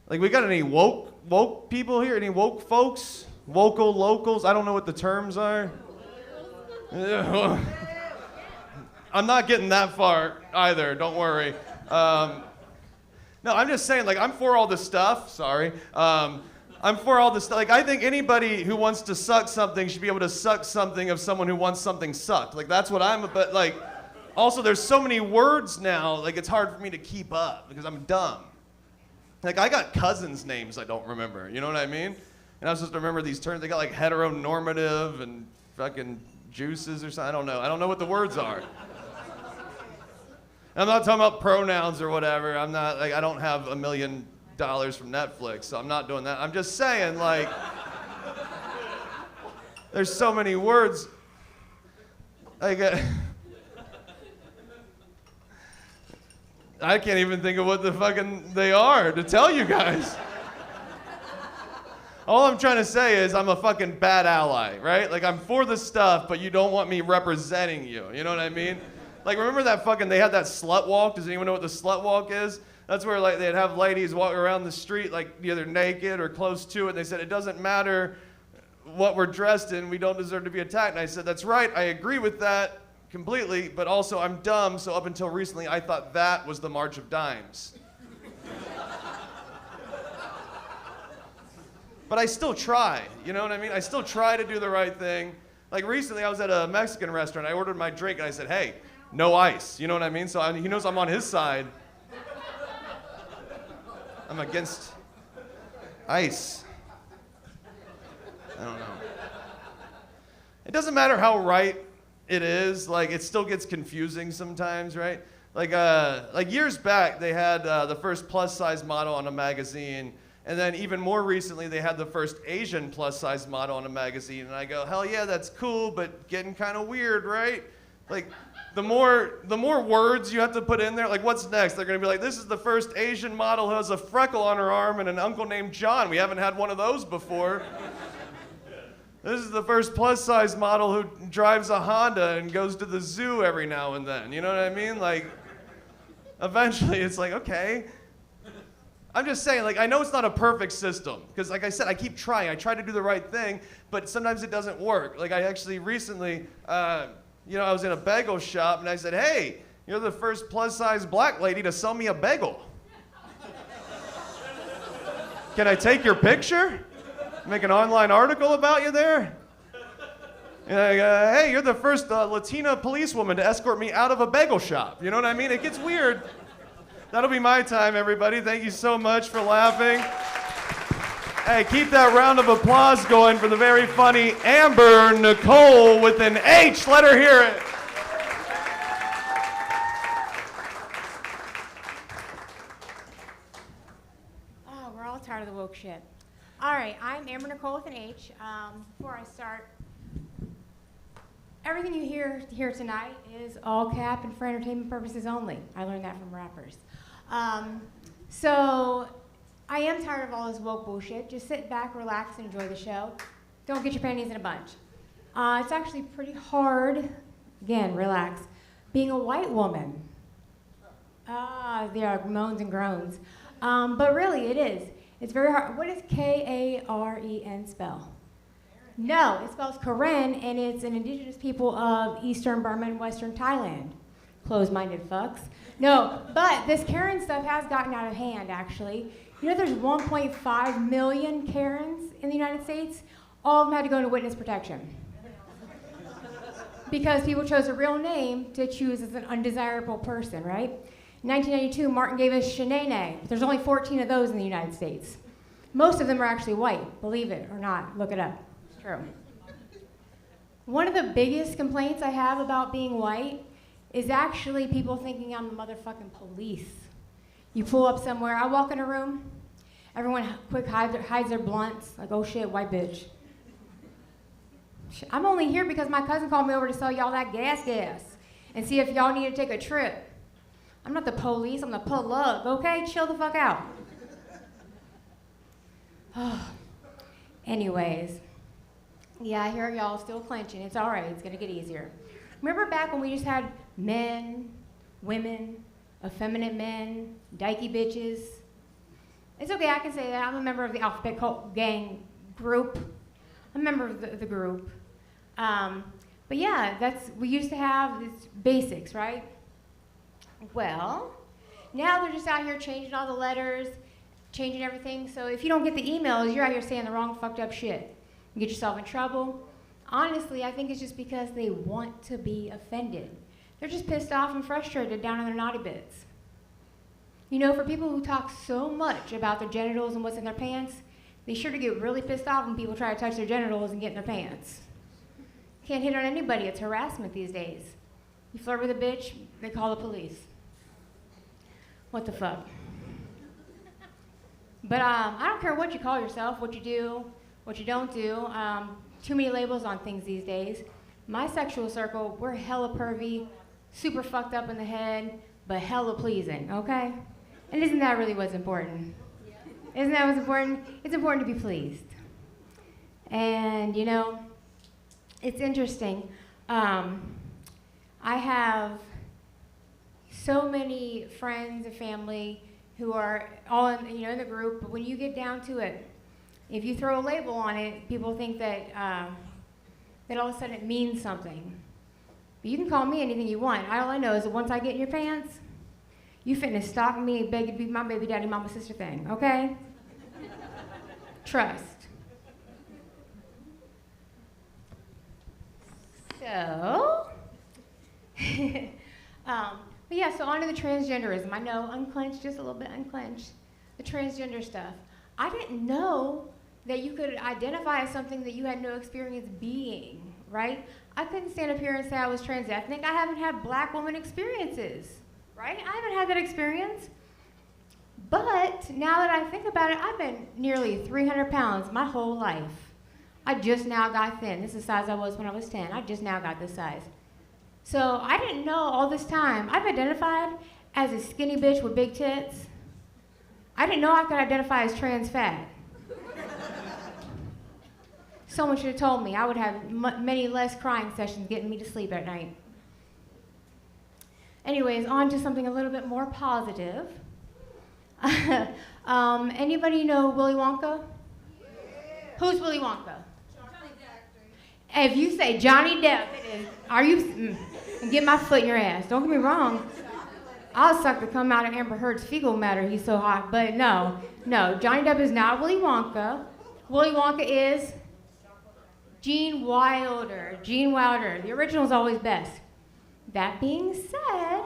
we got any woke people here? Any woke folks? Wocal locals? I don't know what the terms are. I'm not getting that far either, don't worry. No, I'm just saying, like, I'm for all this stuff, sorry. I'm for all this stuff. Like, I think anybody who wants to suck something should be able to suck something of someone who wants something sucked. Like, that's what but like, also there's so many words now, like, it's hard for me to keep up because I'm dumb. Like, I got cousins' names I don't remember, you know what I mean? And I was supposed to remember these terms. They got like heteronormative and fucking juices or something. I don't know what the words are. I'm not talking about pronouns or whatever. I'm not, like, I don't have $1 million from Netflix, so I'm not doing that. I'm just saying, like, there's so many words. Like, I can't even think of what the fucking they are to tell you guys. All I'm trying to say is I'm a fucking bad ally, right? Like, I'm for the stuff, but you don't want me representing you. You know what I mean? Like, remember they had that slut walk? Does anyone know what the slut walk is? That's where, like, they'd have ladies walk around the street, like, either naked or close to it. And they said, it doesn't matter what we're dressed in, we don't deserve to be attacked. And I said, that's right, I agree with that completely, but also I'm dumb, so up until recently, I thought that was the March of Dimes. But I still try, you know what I mean? I still try to do the right thing. Like, recently, I was at a Mexican restaurant. I ordered my drink, and I said, hey, no ice. You know what I mean? So he knows I'm on his side. I'm against ice. I don't know. It doesn't matter how right it is. Like, it still gets confusing sometimes, right? Like years back, they had the first plus-size model on a magazine. And then even more recently, they had the first Asian plus-size model on a magazine. And I go, hell yeah, that's cool, but getting kind of weird, right? Like, the more words you have to put in there, like, what's next? They're going to be like, this is the first Asian model who has a freckle on her arm and an uncle named John. We haven't had one of those before. This is the first plus-size model who drives a Honda and goes to the zoo every now and then. You know what I mean? Like, eventually it's like, okay. I'm just saying, like, I know it's not a perfect system, because like I said, I keep trying. I try to do the right thing, but sometimes it doesn't work. Like, I actually recently, I was in a bagel shop, and I said, hey, you're the first plus-size black lady to sell me a bagel. Can I take your picture? Make an online article about you there? And hey, you're the first Latina policewoman to escort me out of a bagel shop. You know what I mean? It gets weird. That'll be my time, everybody. Thank you so much for laughing. Hey, keep that round of applause going for the very funny Amber Nicole with an H. Let her hear it. Oh, we're all tired of the woke shit. All right, I'm Amber Nicole with an H. Before I start, everything you hear here tonight is all cap and for entertainment purposes only. I learned that from rappers. So I am tired of all this woke bullshit. Just sit back, relax, and enjoy the show. Don't get your panties in a bunch. It's actually pretty hard, again, relax, being a white woman. There are moans and groans. But really, it is. It's very hard. What does Karen spell? No, it spells Karen, and it's an indigenous people of Eastern Burma and Western Thailand. Closed-minded fucks. No, but this Karen stuff has gotten out of hand, actually. You know there's 1.5 million Karens in the United States? All of them had to go into witness protection. Because people chose a real name to choose as an undesirable person, right? In 1992, Martin gave us Shanae. There's only 14 of those in the United States. Most of them are actually white, believe it or not. Look it up. It's true. One of the biggest complaints I have about being white is actually people thinking I'm the motherfucking police. You pull up somewhere, I walk in a room, everyone quick hides their blunts, like, oh shit, white bitch. I'm only here because my cousin called me over to sell y'all that gas and see if y'all need to take a trip. I'm not the police, I'm the plug, okay? Chill the fuck out. Anyways, yeah, I hear y'all still clenching. It's all right, it's gonna get easier. Remember back when we just had men, women, effeminate men, dykey bitches. It's okay, I can say that. I'm a member of the Alphabet Cult Gang group. I'm a member of the group. But yeah, we used to have this basics, right? Well, now they're just out here changing all the letters, changing everything. So if you don't get the emails, you're out here saying the wrong fucked up shit. You get yourself in trouble. Honestly, I think it's just because they want to be offended. They're just pissed off and frustrated down in their naughty bits. You know, for people who talk so much about their genitals and what's in their pants, they sure to get really pissed off when people try to touch their genitals and get in their pants. Can't hit on anybody, it's harassment these days. You flirt with a bitch, they call the police. What the fuck? But I don't care what you call yourself, what you do, what you don't do. Too many labels on things these days. My sexual circle, we're hella pervy, super fucked up in the head, but hella pleasing, okay? And isn't that really what's important? Isn't that what's important? It's important to be pleased. And you know, it's interesting. I have so many friends and family who are all in the group, but when you get down to it, if you throw a label on it, people think that that all of a sudden it means something. But you can call me anything you want. All I know is that once I get in your pants, you finna stalk me and beg to be my baby daddy, mama, sister thing, okay? Trust. So, but yeah, so on to the transgenderism. I know, unclenched, just a little bit unclenched. The transgender stuff. I didn't know that you could identify as something that you had no experience being, right? I couldn't stand up here and say I was trans-ethnic. I haven't had black woman experiences, right? I haven't had that experience. But now that I think about it, I've been nearly 300 pounds my whole life. I just now got thin. This is the size I was when I was 10. I just now got this size. So I didn't know all this time. I've identified as a skinny bitch with big tits. I didn't know I could identify as trans fat. Someone should have told me. I would have many less crying sessions getting me to sleep at night. Anyways, on to something a little bit more positive. Anybody know Willy Wonka? Yeah. Who's Willy Wonka? Johnny Depp. If you say Johnny Depp, it is. Are you? Get my foot in your ass. Don't get me wrong. I'll suck to come out of Amber Heard's fecal matter. He's so hot. But no, Johnny Depp is not Willy Wonka. Willy Wonka is Gene Wilder. Gene Wilder. The original's always best. That being said,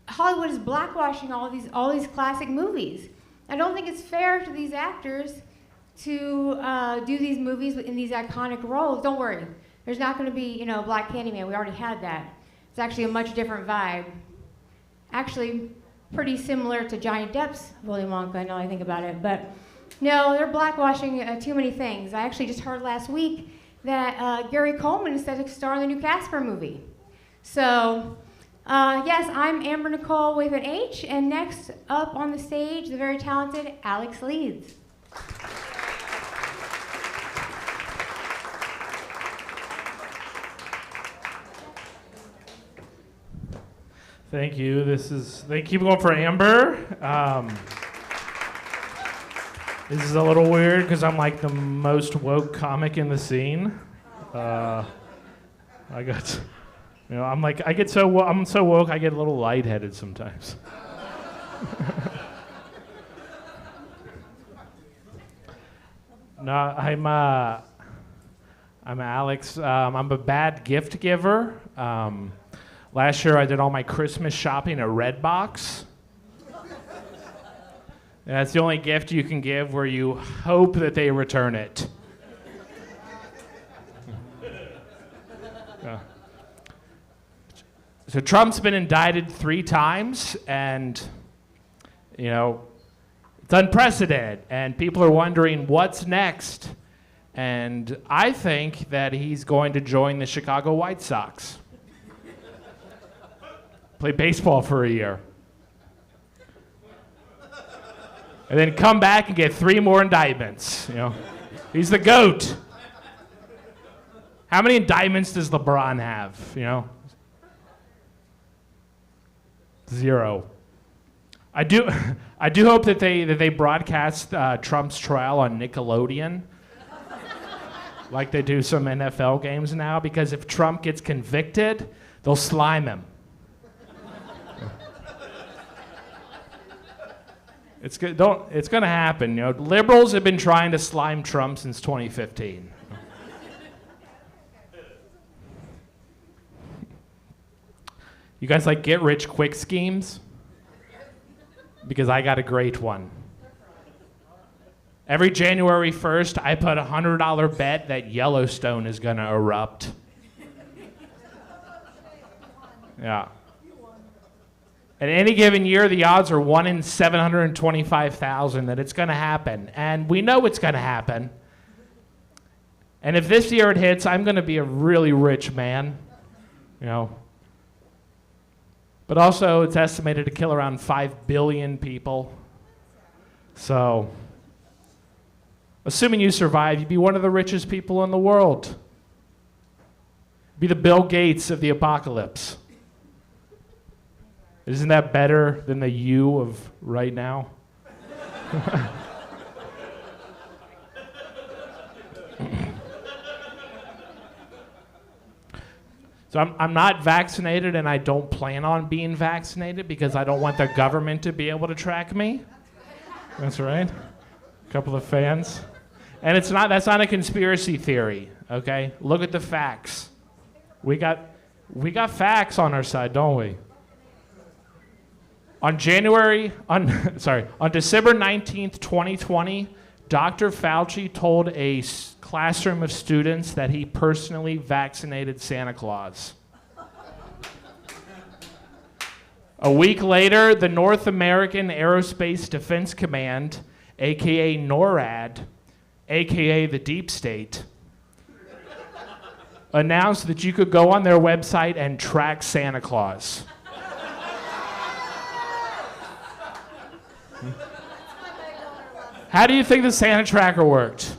Hollywood is blackwashing all these classic movies. I don't think it's fair to these actors to do these movies in these iconic roles. Don't worry, there's not going to be Black Candyman. We already had that. It's actually a much different vibe. Actually, pretty similar to Johnny Depp's Willy Wonka. Now I think about it, but no, they're blackwashing too many things. I actually just heard last week that Gary Coleman is set to star in the new Casper movie. So. Yes, I'm Amber Nicole with an H, and next up on the stage, the very talented Alex Leeds. Thank you. They keep going for Amber. This is a little weird because I'm like the most woke comic in the scene. I'm so woke I get a little lightheaded sometimes. No, I'm Alex. I'm a bad gift giver. Last year I did all my Christmas shopping at Redbox. And that's the only gift you can give where you hope that they return it. Yeah. So Trump's been indicted 3 times, and, it's unprecedented, and people are wondering what's next. And I think that he's going to join the Chicago White Sox. Play baseball for a year. And then come back and get 3 more indictments, He's the GOAT. How many indictments does LeBron have? You know? 0. I do hope that they broadcast Trump's trial on Nickelodeon, like they do some NFL games now. Because if Trump gets convicted, they'll slime him. It's going to happen. You know, liberals have been trying to slime Trump since 2015. You guys like get-rich-quick schemes? Because I got a great one. Every January 1st, I put a $100 bet that Yellowstone is going to erupt. Yeah. At any given year, the odds are 1 in 725,000 that it's going to happen. And we know it's going to happen. And if this year it hits, I'm going to be a really rich man. You know. But also, it's estimated to kill around 5 billion people. So, assuming you survive, you'd be one of the richest people in the world. Be the Bill Gates of the apocalypse. Isn't that better than the you of right now? So I'm not vaccinated, and I don't plan on being vaccinated because I don't want the government to be able to track me. That's right. A couple of fans. And that's not a conspiracy theory, okay? Look at the facts. We got facts on our side, don't we? On December 19th, 2020, Dr. Fauci told a classroom of students that he personally vaccinated Santa Claus. A week later, the North American Aerospace Defense Command, aka NORAD, aka the Deep State, announced that you could go on their website and track Santa Claus. How do you think the Santa tracker worked?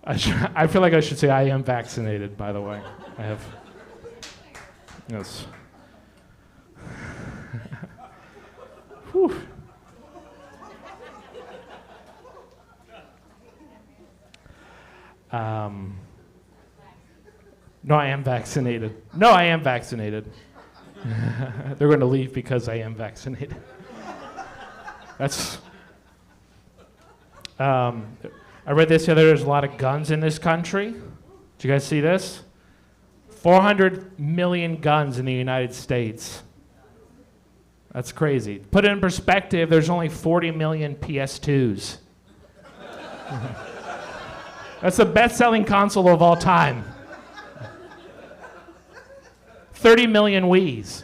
I feel like I should say I am vaccinated, by the way. I have. Yes. Whew. No, I am vaccinated. No, I am vaccinated. They're going to leave because I am vaccinated. That's. I read this the other day. There's a lot of guns in this country. Did you guys see this? 400 million guns in the United States. That's crazy. Put it in perspective, there's only 40 million PS2s. That's the best-selling console of all time. 30 million Wiis.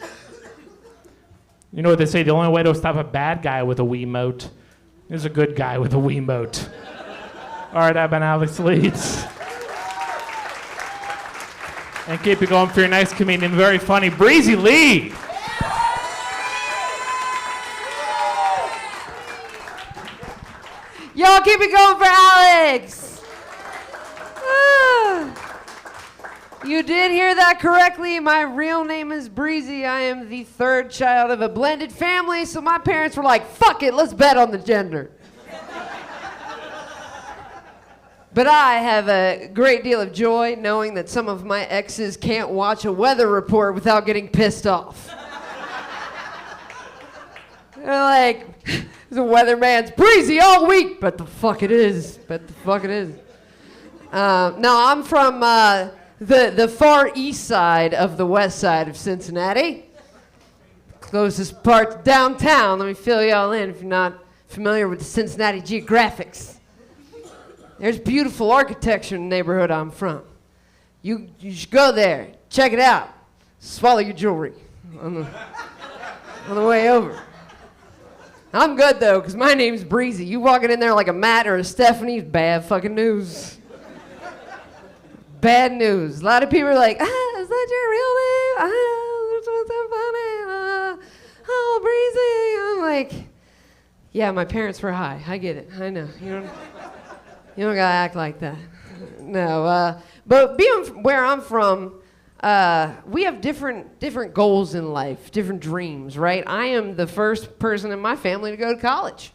You know what they say, the only way to stop a bad guy with a Wiimote is a good guy with a Wiimote. All right, I've been Alex Leeds. And keep it going for your next comedian, very funny, Breezy Lee. Y'all keep it going for Alex. You did hear that correctly. My real name is Breezy. I am the third child of a blended family, so my parents were like, fuck it, let's bet on the gender. But I have a great deal of joy knowing that some of my exes can't watch a weather report without getting pissed off. They're like, the weatherman's breezy all week. Bet the fuck it is. Bet the fuck it is. No, I'm from the far east side of the west side of Cincinnati. Closest part to downtown. Let me fill y'all in if you're not familiar with the Cincinnati geographics. There's beautiful architecture in the neighborhood I'm from. You should go there. Check it out. Swallow your jewelry on the way over. I'm good, though, because my name's Breezy. You walking in there like a Matt or a Stephanie, bad fucking news. Bad news. A lot of people are like, is that your real name? That's what's so funny. Oh, Breezy. I'm like, Yeah, my parents were high. I get it. I know. You don't gotta act like that. No, but being where I'm from, we have different goals in life, different dreams, right? I am the first person in my family to go to college.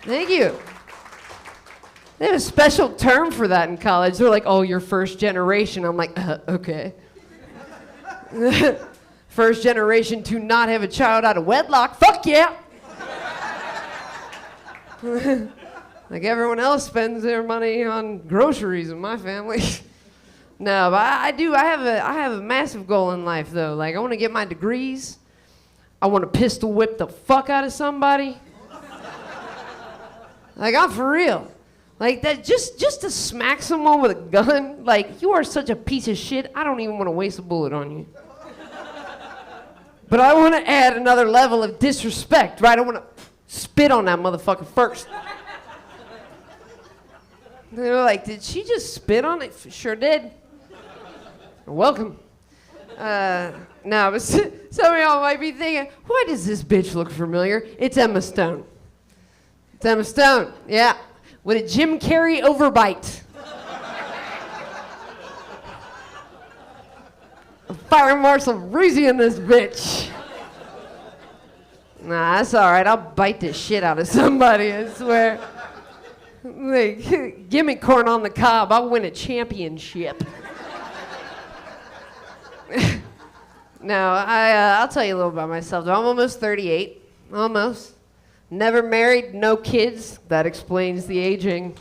Thank you. They have a special term for that in college. They're like, oh, you're first generation. I'm like, okay. First generation to not have a child out of wedlock. Fuck yeah. Like everyone else spends their money on groceries in my family. No, but I do. I have a massive goal in life, though. Like, I want to get my degrees. I want to pistol whip the fuck out of somebody. Like, I'm for real. Like, that, just to smack someone with a gun, like, you are such a piece of shit, I don't even want to waste a bullet on you. But I want to add another level of disrespect, right? I want to spit on that motherfucker first. They're like, did she just spit on it? Sure did. You're welcome. No, but some of y'all might be thinking, why does this bitch look familiar? It's Emma Stone. It's Emma Stone, yeah. With a Jim Carrey overbite. Fire Marshal Breezy in this bitch. Nah, that's all right. I'll bite the shit out of somebody, I swear. Like, give me corn on the cob. I'll win a championship. No, I'll tell you a little about myself. I'm almost 38. Almost. Never married, no kids. That explains the aging.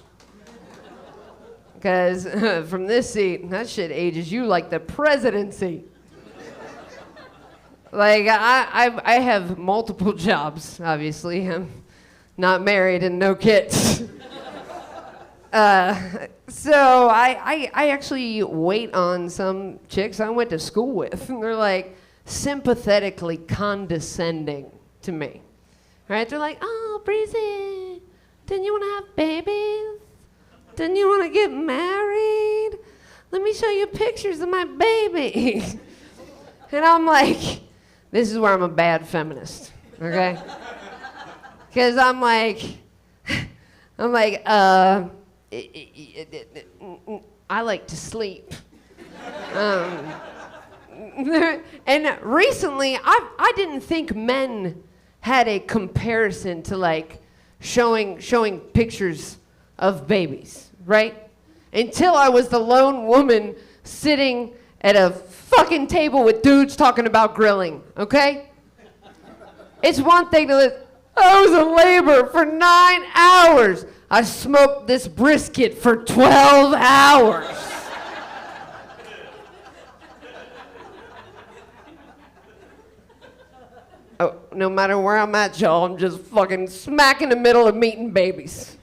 Because from this seat, that shit ages you like the presidency. Like, I have multiple jobs, obviously. I'm not married and no kids. So I actually wait on some chicks I went to school with, and they're like sympathetically condescending to me. Right? They're like, oh, Breezy, didn't you want to have babies? Didn't you want to get married? Let me show you pictures of my baby. And I'm like, this is where I'm a bad feminist, okay? Because I'm like, I like to sleep. And recently, I didn't think men had a comparison to like showing pictures of babies, right? Until I was the lone woman sitting at a fucking table with dudes talking about grilling, okay? It's one thing to I was in labor for 9 hours. I smoked this brisket for 12 hours. Oh, no matter where I'm at, y'all, I'm just fucking smack in the middle of meeting babies.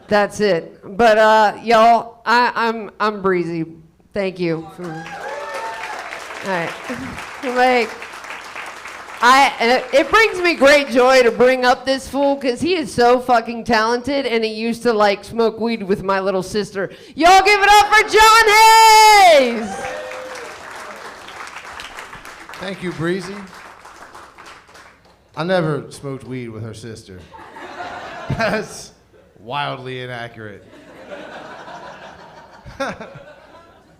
That's it. But y'all, I'm Breezy. Thank you. All right. Like, it brings me great joy to bring up this fool because he is so fucking talented and he used to like smoke weed with my little sister. Y'all give it up for John Hayes! Thank you, Breezy. I never smoked weed with her sister. That's wildly inaccurate.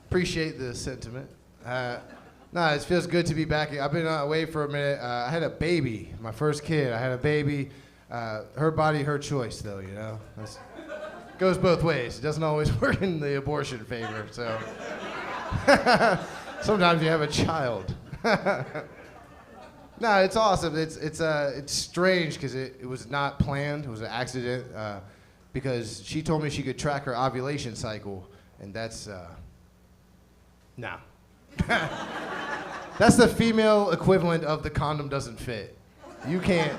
Appreciate the sentiment. It feels good to be back. I've been away for a minute. I had a baby, my first kid. I had a baby. Her body, her choice, though, you know? Goes both ways. It doesn't always work in the abortion favor, so. Sometimes you have a child. No, it's awesome. It's strange because it was not planned. It was an accident because she told me she could track her ovulation cycle, and that's, no. That's the female equivalent of the condom doesn't fit. You can't,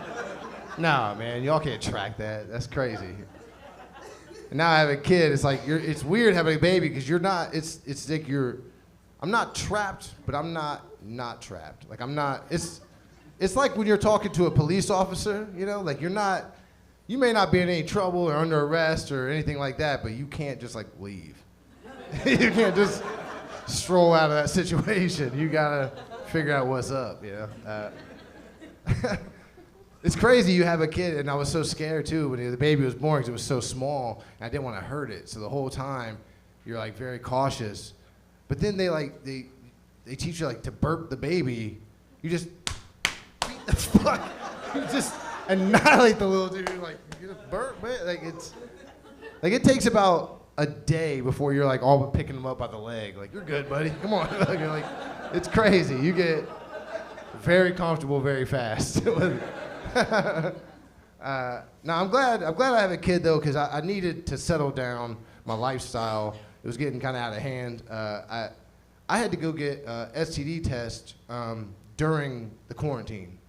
nah, man, y'all can't track that. That's crazy. And now I have a kid. It's like it's weird having a baby because you're not. It's like I'm not trapped, but I'm not trapped. Like I'm not. It's like when you're talking to a police officer. You know, like you're not. You may not be in any trouble or under arrest or anything like that, but you can't just like leave. You can't just stroll out of that situation. You gotta figure out what's up, you know. It's crazy you have a kid, and I was so scared too when the baby was born because it was so small, and I didn't want to hurt it. So the whole time, you're like very cautious. But then they teach you like to burp the baby. You just beat the fuck. You just annihilate the little dude. Like you just burp, man. It takes about a day before you're like all but picking him up by the leg. Like you're good, buddy. Come on. You're like, it's crazy. You get very comfortable very fast. No, I'm glad I have a kid though, because I needed to settle down my lifestyle. It was getting kind of out of hand. I had to go get STD test during the quarantine.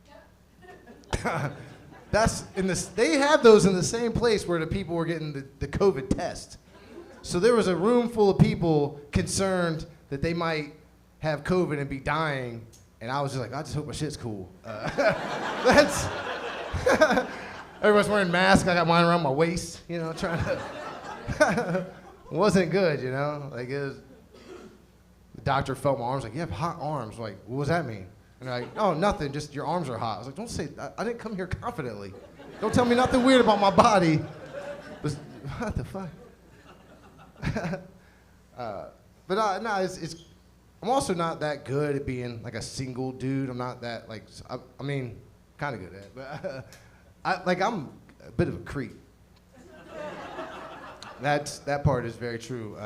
They have those in the same place where the people were getting the COVID test. So there was a room full of people concerned that they might have COVID and be dying, and I was just like, I just hope my shit's cool. Everyone's wearing masks. I got mine around my waist, trying to. It wasn't good, Like the doctor felt my arms, like, you have hot arms. Like, what does that mean? And they're like, oh, nothing. Just your arms are hot. I was like, don't say. I didn't come here confidently. Don't tell me nothing weird about my body. What the fuck? No, it's. I'm also not that good at being like a single dude. I'm not that like. I mean, kind of good at it, but I'm a bit of a creep. That part is very true.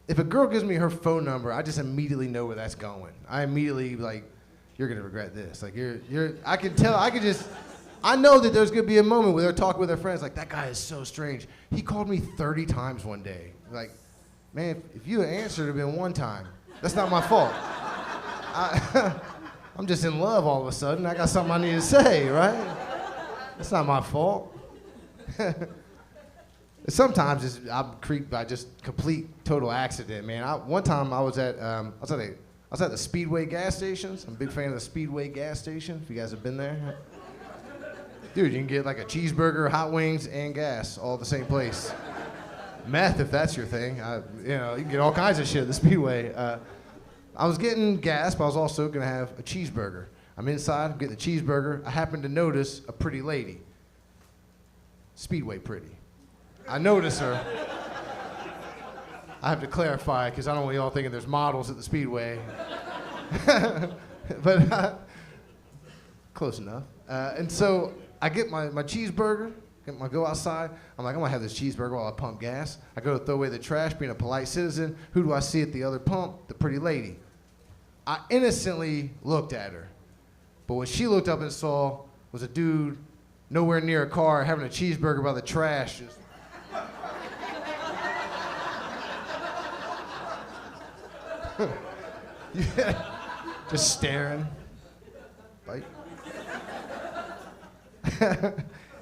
If a girl gives me her phone number, I just immediately know where that's going. I immediately like, you're gonna regret this. Like I can tell. I know that there's gonna be a moment where they're talking with their friends. Like that guy is so strange. He called me 30 times one day. Like, man, if you had answered, it'd have been one time. That's not my fault. I'm just in love all of a sudden. I got something I need to say, right? That's not my fault. Sometimes I'm creeped by just complete total accident, man. One time I was at the Speedway gas stations. I'm a big fan of the Speedway gas station. If you guys have been there, dude, you can get like a cheeseburger, hot wings, and gas all at the same place. Meth, if that's your thing. You can get all kinds of shit at the Speedway. I was getting gas, but I was also gonna have a cheeseburger. I'm inside, I'm getting the cheeseburger. I happen to notice a pretty lady. Speedway pretty. I notice her. I have to clarify, because I don't want y'all thinking there's models at the Speedway. But close enough. And so I get my cheeseburger, go outside. I'm like, I'm gonna have this cheeseburger while I pump gas. I go to throw away the trash, being a polite citizen. Who do I see at the other pump? The pretty lady. I innocently looked at her. But what she looked up and saw was a dude nowhere near a car having a cheeseburger by the trash. Just staring. Bite.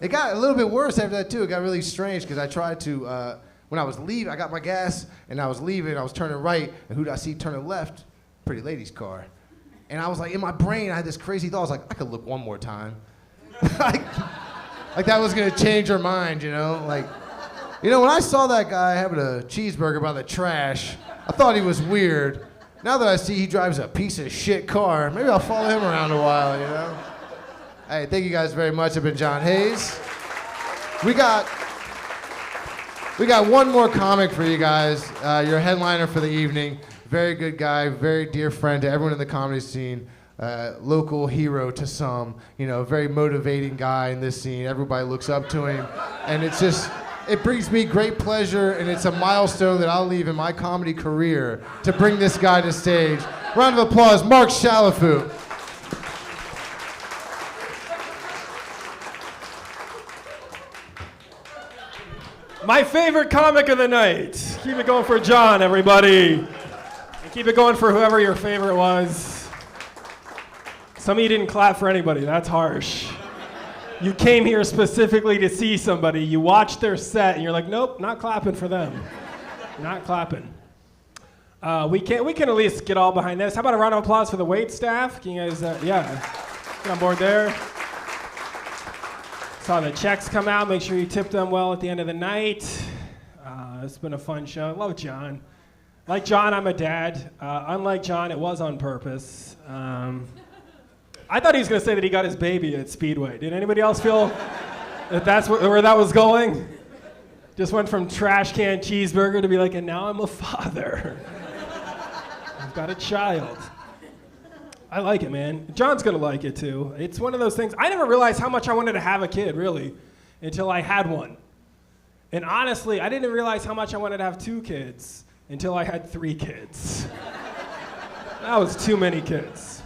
It got a little bit worse after that too. It got really strange because I tried to, when I was leaving, I got my gas and I was leaving, I was turning right, and who did I see turning left? Pretty lady's car. And I was like, in my brain, I had this crazy thought. I was like, I could look one more time. like that was gonna change her mind, Like, when I saw that guy having a cheeseburger by the trash, I thought he was weird. Now that I see he drives a piece of shit car, maybe I'll follow him around a while, Hey, thank you guys very much. I've been John Hayes. We got one more comic for you guys. Your headliner for the evening. Very good guy, very dear friend to everyone in the comedy scene. Local hero to some. Very motivating guy in this scene. Everybody looks up to him. And it brings me great pleasure, and it's a milestone that I'll leave in my comedy career to bring this guy to stage. Round of applause, Mark Chalafou. My favorite comic of the night. Keep it going for John, everybody. And keep it going for whoever your favorite was. Some of you didn't clap for anybody. That's harsh. You came here specifically to see somebody. You watched their set, and you're like, nope, not clapping for them. Not clapping. We can at least get all behind this. How about a round of applause for the wait staff? Can you guys, get on board there? Saw the checks come out. Make sure you tip them well at the end of the night. It's been a fun show. Love John. Like John, I'm a dad. Unlike John, it was on purpose. I thought he was going to say that he got his baby at Speedway. Did anybody else feel that that's where that was going? Just went from trash can cheeseburger to be like, and now I'm a father. I've got a child. I like it, man. John's going to like it, too. It's one of those things. I never realized how much I wanted to have a kid, really, until I had one. And honestly, I didn't realize how much I wanted to have 2 kids until I had 3 kids. That was too many kids.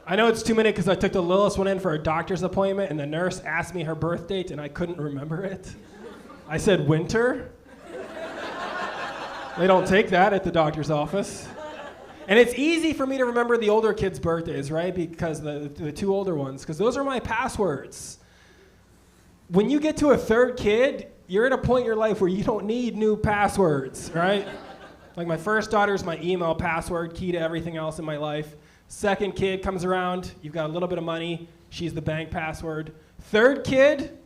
I know it's too many because I took the littlest one in for a doctor's appointment, and the nurse asked me her birth date, and I couldn't remember it. I said winter. They don't take that at the doctor's office. And it's easy for me to remember the older kids' birthdays, right? Because the 2 older ones, because those are my passwords. When you get to a 3rd kid, you're at a point in your life where you don't need new passwords, right? Like my first daughter's my email password, key to everything else in my life. 2nd kid comes around, you've got a little bit of money, she's the bank password. 3rd kid,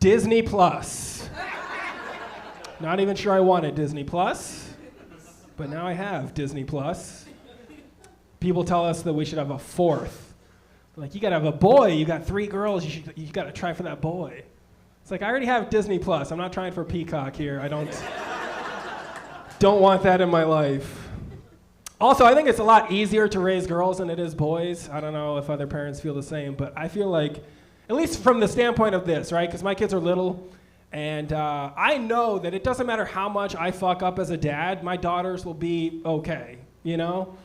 Disney Plus. Not even sure I wanted Disney Plus. But now I have Disney Plus. People tell us that we should have a 4th. Like, you gotta have a boy, you got 3 girls, you gotta try for that boy. It's like, I already have Disney Plus. I'm not trying for Peacock here. I don't want that in my life. Also, I think it's a lot easier to raise girls than it is boys. I don't know if other parents feel the same, but I feel like, at least from the standpoint of this, right? Because my kids are little. And I know that it doesn't matter how much I fuck up as a dad, my daughters will be okay, you know?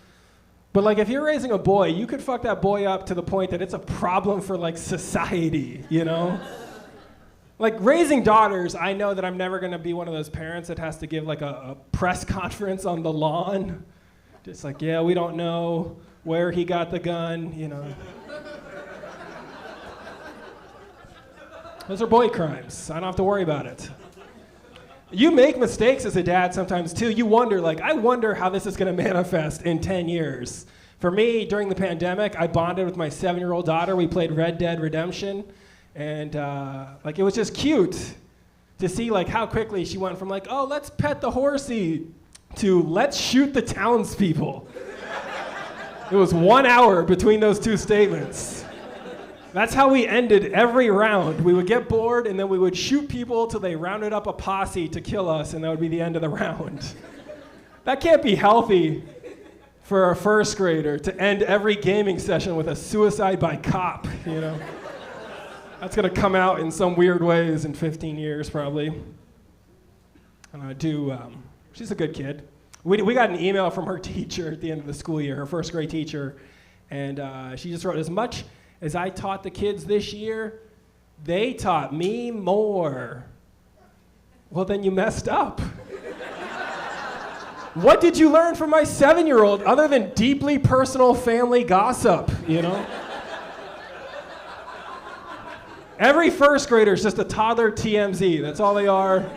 But like if you're raising a boy, you could fuck that boy up to the point that it's a problem for like society, you know? Like raising daughters, I know that I'm never gonna be one of those parents that has to give like a press conference on the lawn. Just like, yeah, we don't know where he got the gun, you know? Those are boy crimes. I don't have to worry about it. You make mistakes as a dad sometimes too. You wonder, like, I wonder how this is going to manifest in 10 years. For me, during the pandemic, I bonded with my 7-year-old daughter. We played Red Dead Redemption. And like, it was just cute to see like how quickly she went from like, oh, let's pet the horsey to let's shoot the townspeople. It was 1 hour between those 2 statements. That's how we ended every round. We would get bored, and then we would shoot people till they rounded up a posse to kill us, and that would be the end of the round. That can't be healthy for a 1st grader to end every gaming session with a suicide by cop, you know? That's gonna come out in some weird ways in 15 years, probably. And she's a good kid. We got an email from her teacher at the end of the school year, her 1st grade teacher, and she just wrote, as much as I taught the kids this year, they taught me more. Well, then you messed up. What did you learn from my 7-year-old other than deeply personal family gossip, you know? Every 1st grader is just a toddler TMZ. That's all they are.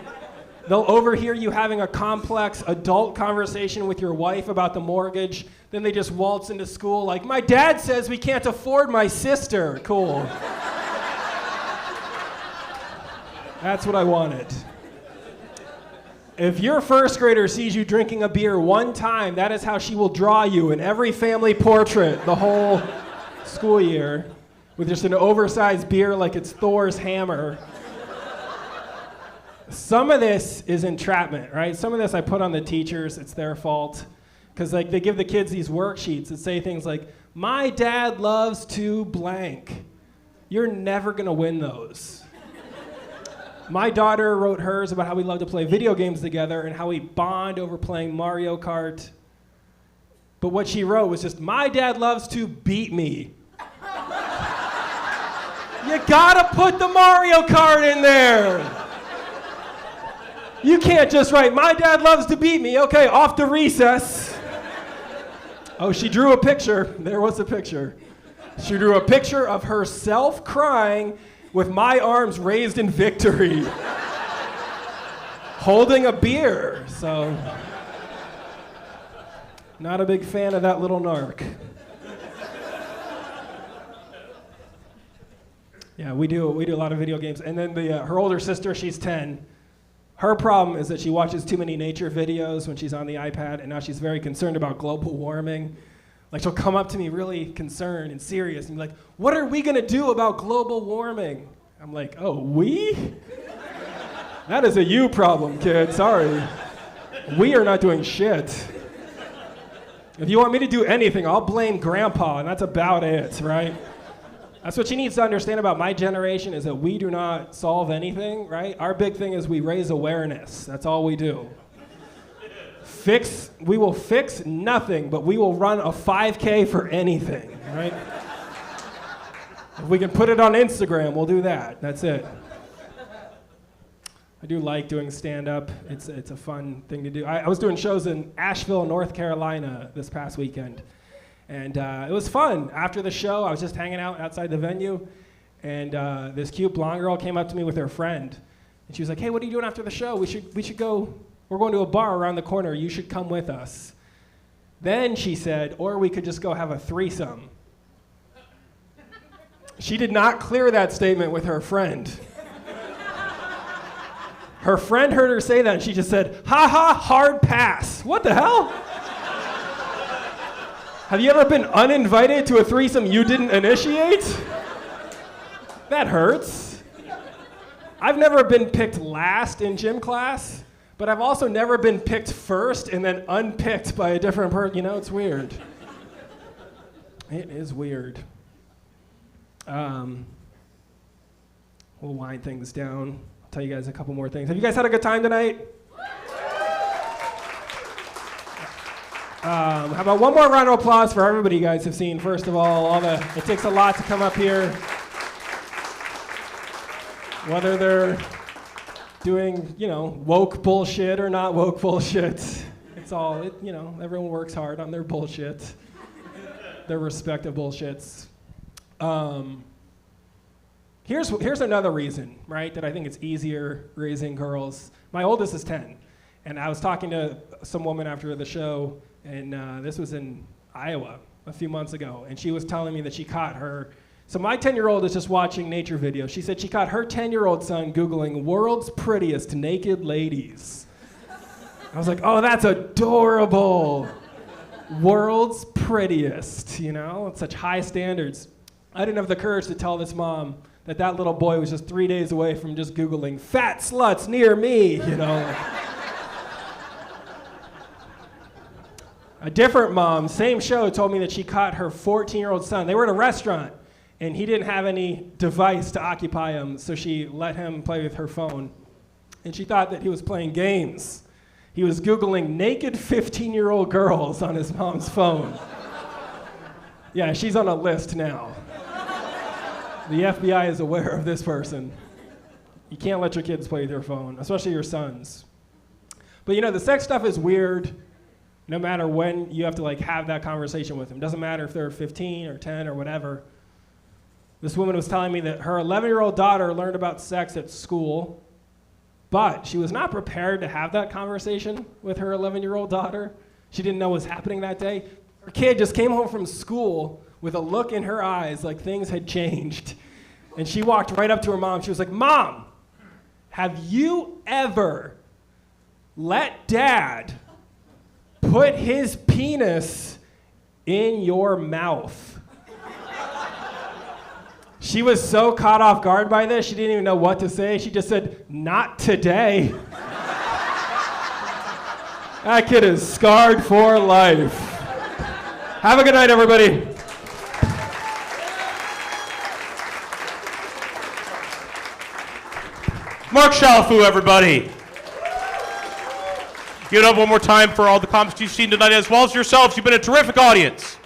They'll overhear you having a complex adult conversation with your wife about the mortgage. Then they just waltz into school like, my dad says we can't afford my sister. Cool. That's what I wanted. If your 1st grader sees you drinking a beer 1 time, that is how she will draw you in every family portrait the whole school year with just an oversized beer like it's Thor's hammer. Some of this is entrapment, right? Some of this I put on the teachers. It's their fault. Because like they give the kids these worksheets that say things like, my dad loves to blank. You're never going to win those. My daughter wrote hers about how we love to play video games together and how we bond over playing Mario Kart. But what she wrote was just, my dad loves to beat me. You gotta put the Mario Kart in there. You can't just write, my dad loves to beat me. Okay, off to recess. Oh, she drew a picture. There was a picture. She drew a picture of herself crying with my arms raised in victory, holding a beer. So, not a big fan of that little narc. Yeah, we do a lot of video games. And then her older sister, she's 10. Her problem is that she watches too many nature videos when she's on the iPad, and now she's very concerned about global warming. Like she'll come up to me really concerned and serious and be like, what are we gonna do about global warming? I'm like, oh, we? That is a you problem, kid, sorry. We are not doing shit. If you want me to do anything, I'll blame grandpa, and that's about it, right? That's what she needs to understand about my generation is that we do not solve anything, right? Our big thing is we raise awareness. That's all we do. We will fix nothing, but we will run a 5K for anything, right? If we can put it on Instagram, we'll do that. That's it. I do like doing stand-up. It's a fun thing to do. I was doing shows in Asheville, North Carolina this past weekend. And it was fun. After the show, I was just hanging out outside the venue, and this cute blonde girl came up to me with her friend. And she was like, hey, what are you doing after the show? We should go, we're going to a bar around the corner. You should come with us. Then she said, or we could just go have a threesome. She did not clear that statement with her friend. Her friend heard her say that, and she just said, ha ha, hard pass. What the hell? Have you ever been uninvited to a threesome you didn't initiate? That hurts. I've never been picked last in gym class, but I've also never been picked first and then unpicked by a different person. You know, it's weird. It is weird. We'll wind things down. I'll tell you guys a couple more things. Have you guys had a good time tonight? How about one more round of applause for everybody you guys have seen? First of all, it takes a lot to come up here. Whether they're doing, woke bullshit or not woke bullshit. It's all, everyone works hard on their bullshit. Their respective bullshits. Here's another reason, right, that I think it's easier raising girls. My oldest is 10, and I was talking to some woman after the show, and this was in Iowa a few months ago, and she was telling me that she caught her. So my 10-year-old is just watching nature videos. She said she caught her 10-year-old son Googling world's prettiest naked ladies. I was like, oh, that's adorable. World's prettiest, it's such high standards. I didn't have the courage to tell this mom that little boy was just 3 days away from just Googling fat sluts near me, A different mom, same show, told me that she caught her 14-year-old son. They were at a restaurant, and he didn't have any device to occupy him, so she let him play with her phone. And she thought that he was playing games. He was Googling naked 15-year-old girls on his mom's phone. Yeah, she's on a list now. The FBI is aware of this person. You can't let your kids play with your phone, especially your sons. But the sex stuff is weird no matter when you have to have that conversation with them. Doesn't matter if they're 15 or 10 or whatever. This woman was telling me that her 11-year-old daughter learned about sex at school, but she was not prepared to have that conversation with her 11-year-old daughter. She didn't know what was happening that day. Her kid just came home from school with a look in her eyes like things had changed. And she walked right up to her mom. She was like, Mom, have you ever let Dad put his penis in your mouth? She was so caught off guard by this, she didn't even know what to say. She just said, not today. That kid is scarred for life. Have a good night, everybody. Mark Shalafu, everybody. Give it up one more time for all the comics you've seen tonight, as well as yourselves. You've been a terrific audience.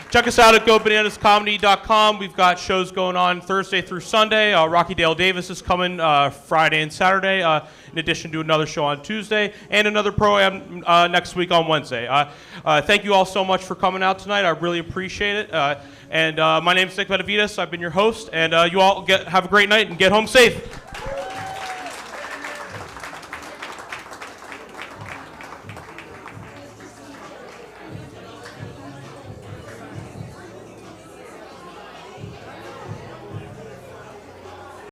Check us out at GoBananasComedy.com. We've got shows going on Thursday through Sunday. Rocky Dale Davis is coming Friday and Saturday, in addition to another show on Tuesday, and another program next week on Wednesday. Thank you all so much for coming out tonight. I really appreciate it. And my name is Nick Benavides. I've been your host, and you all have a great night and get home safe.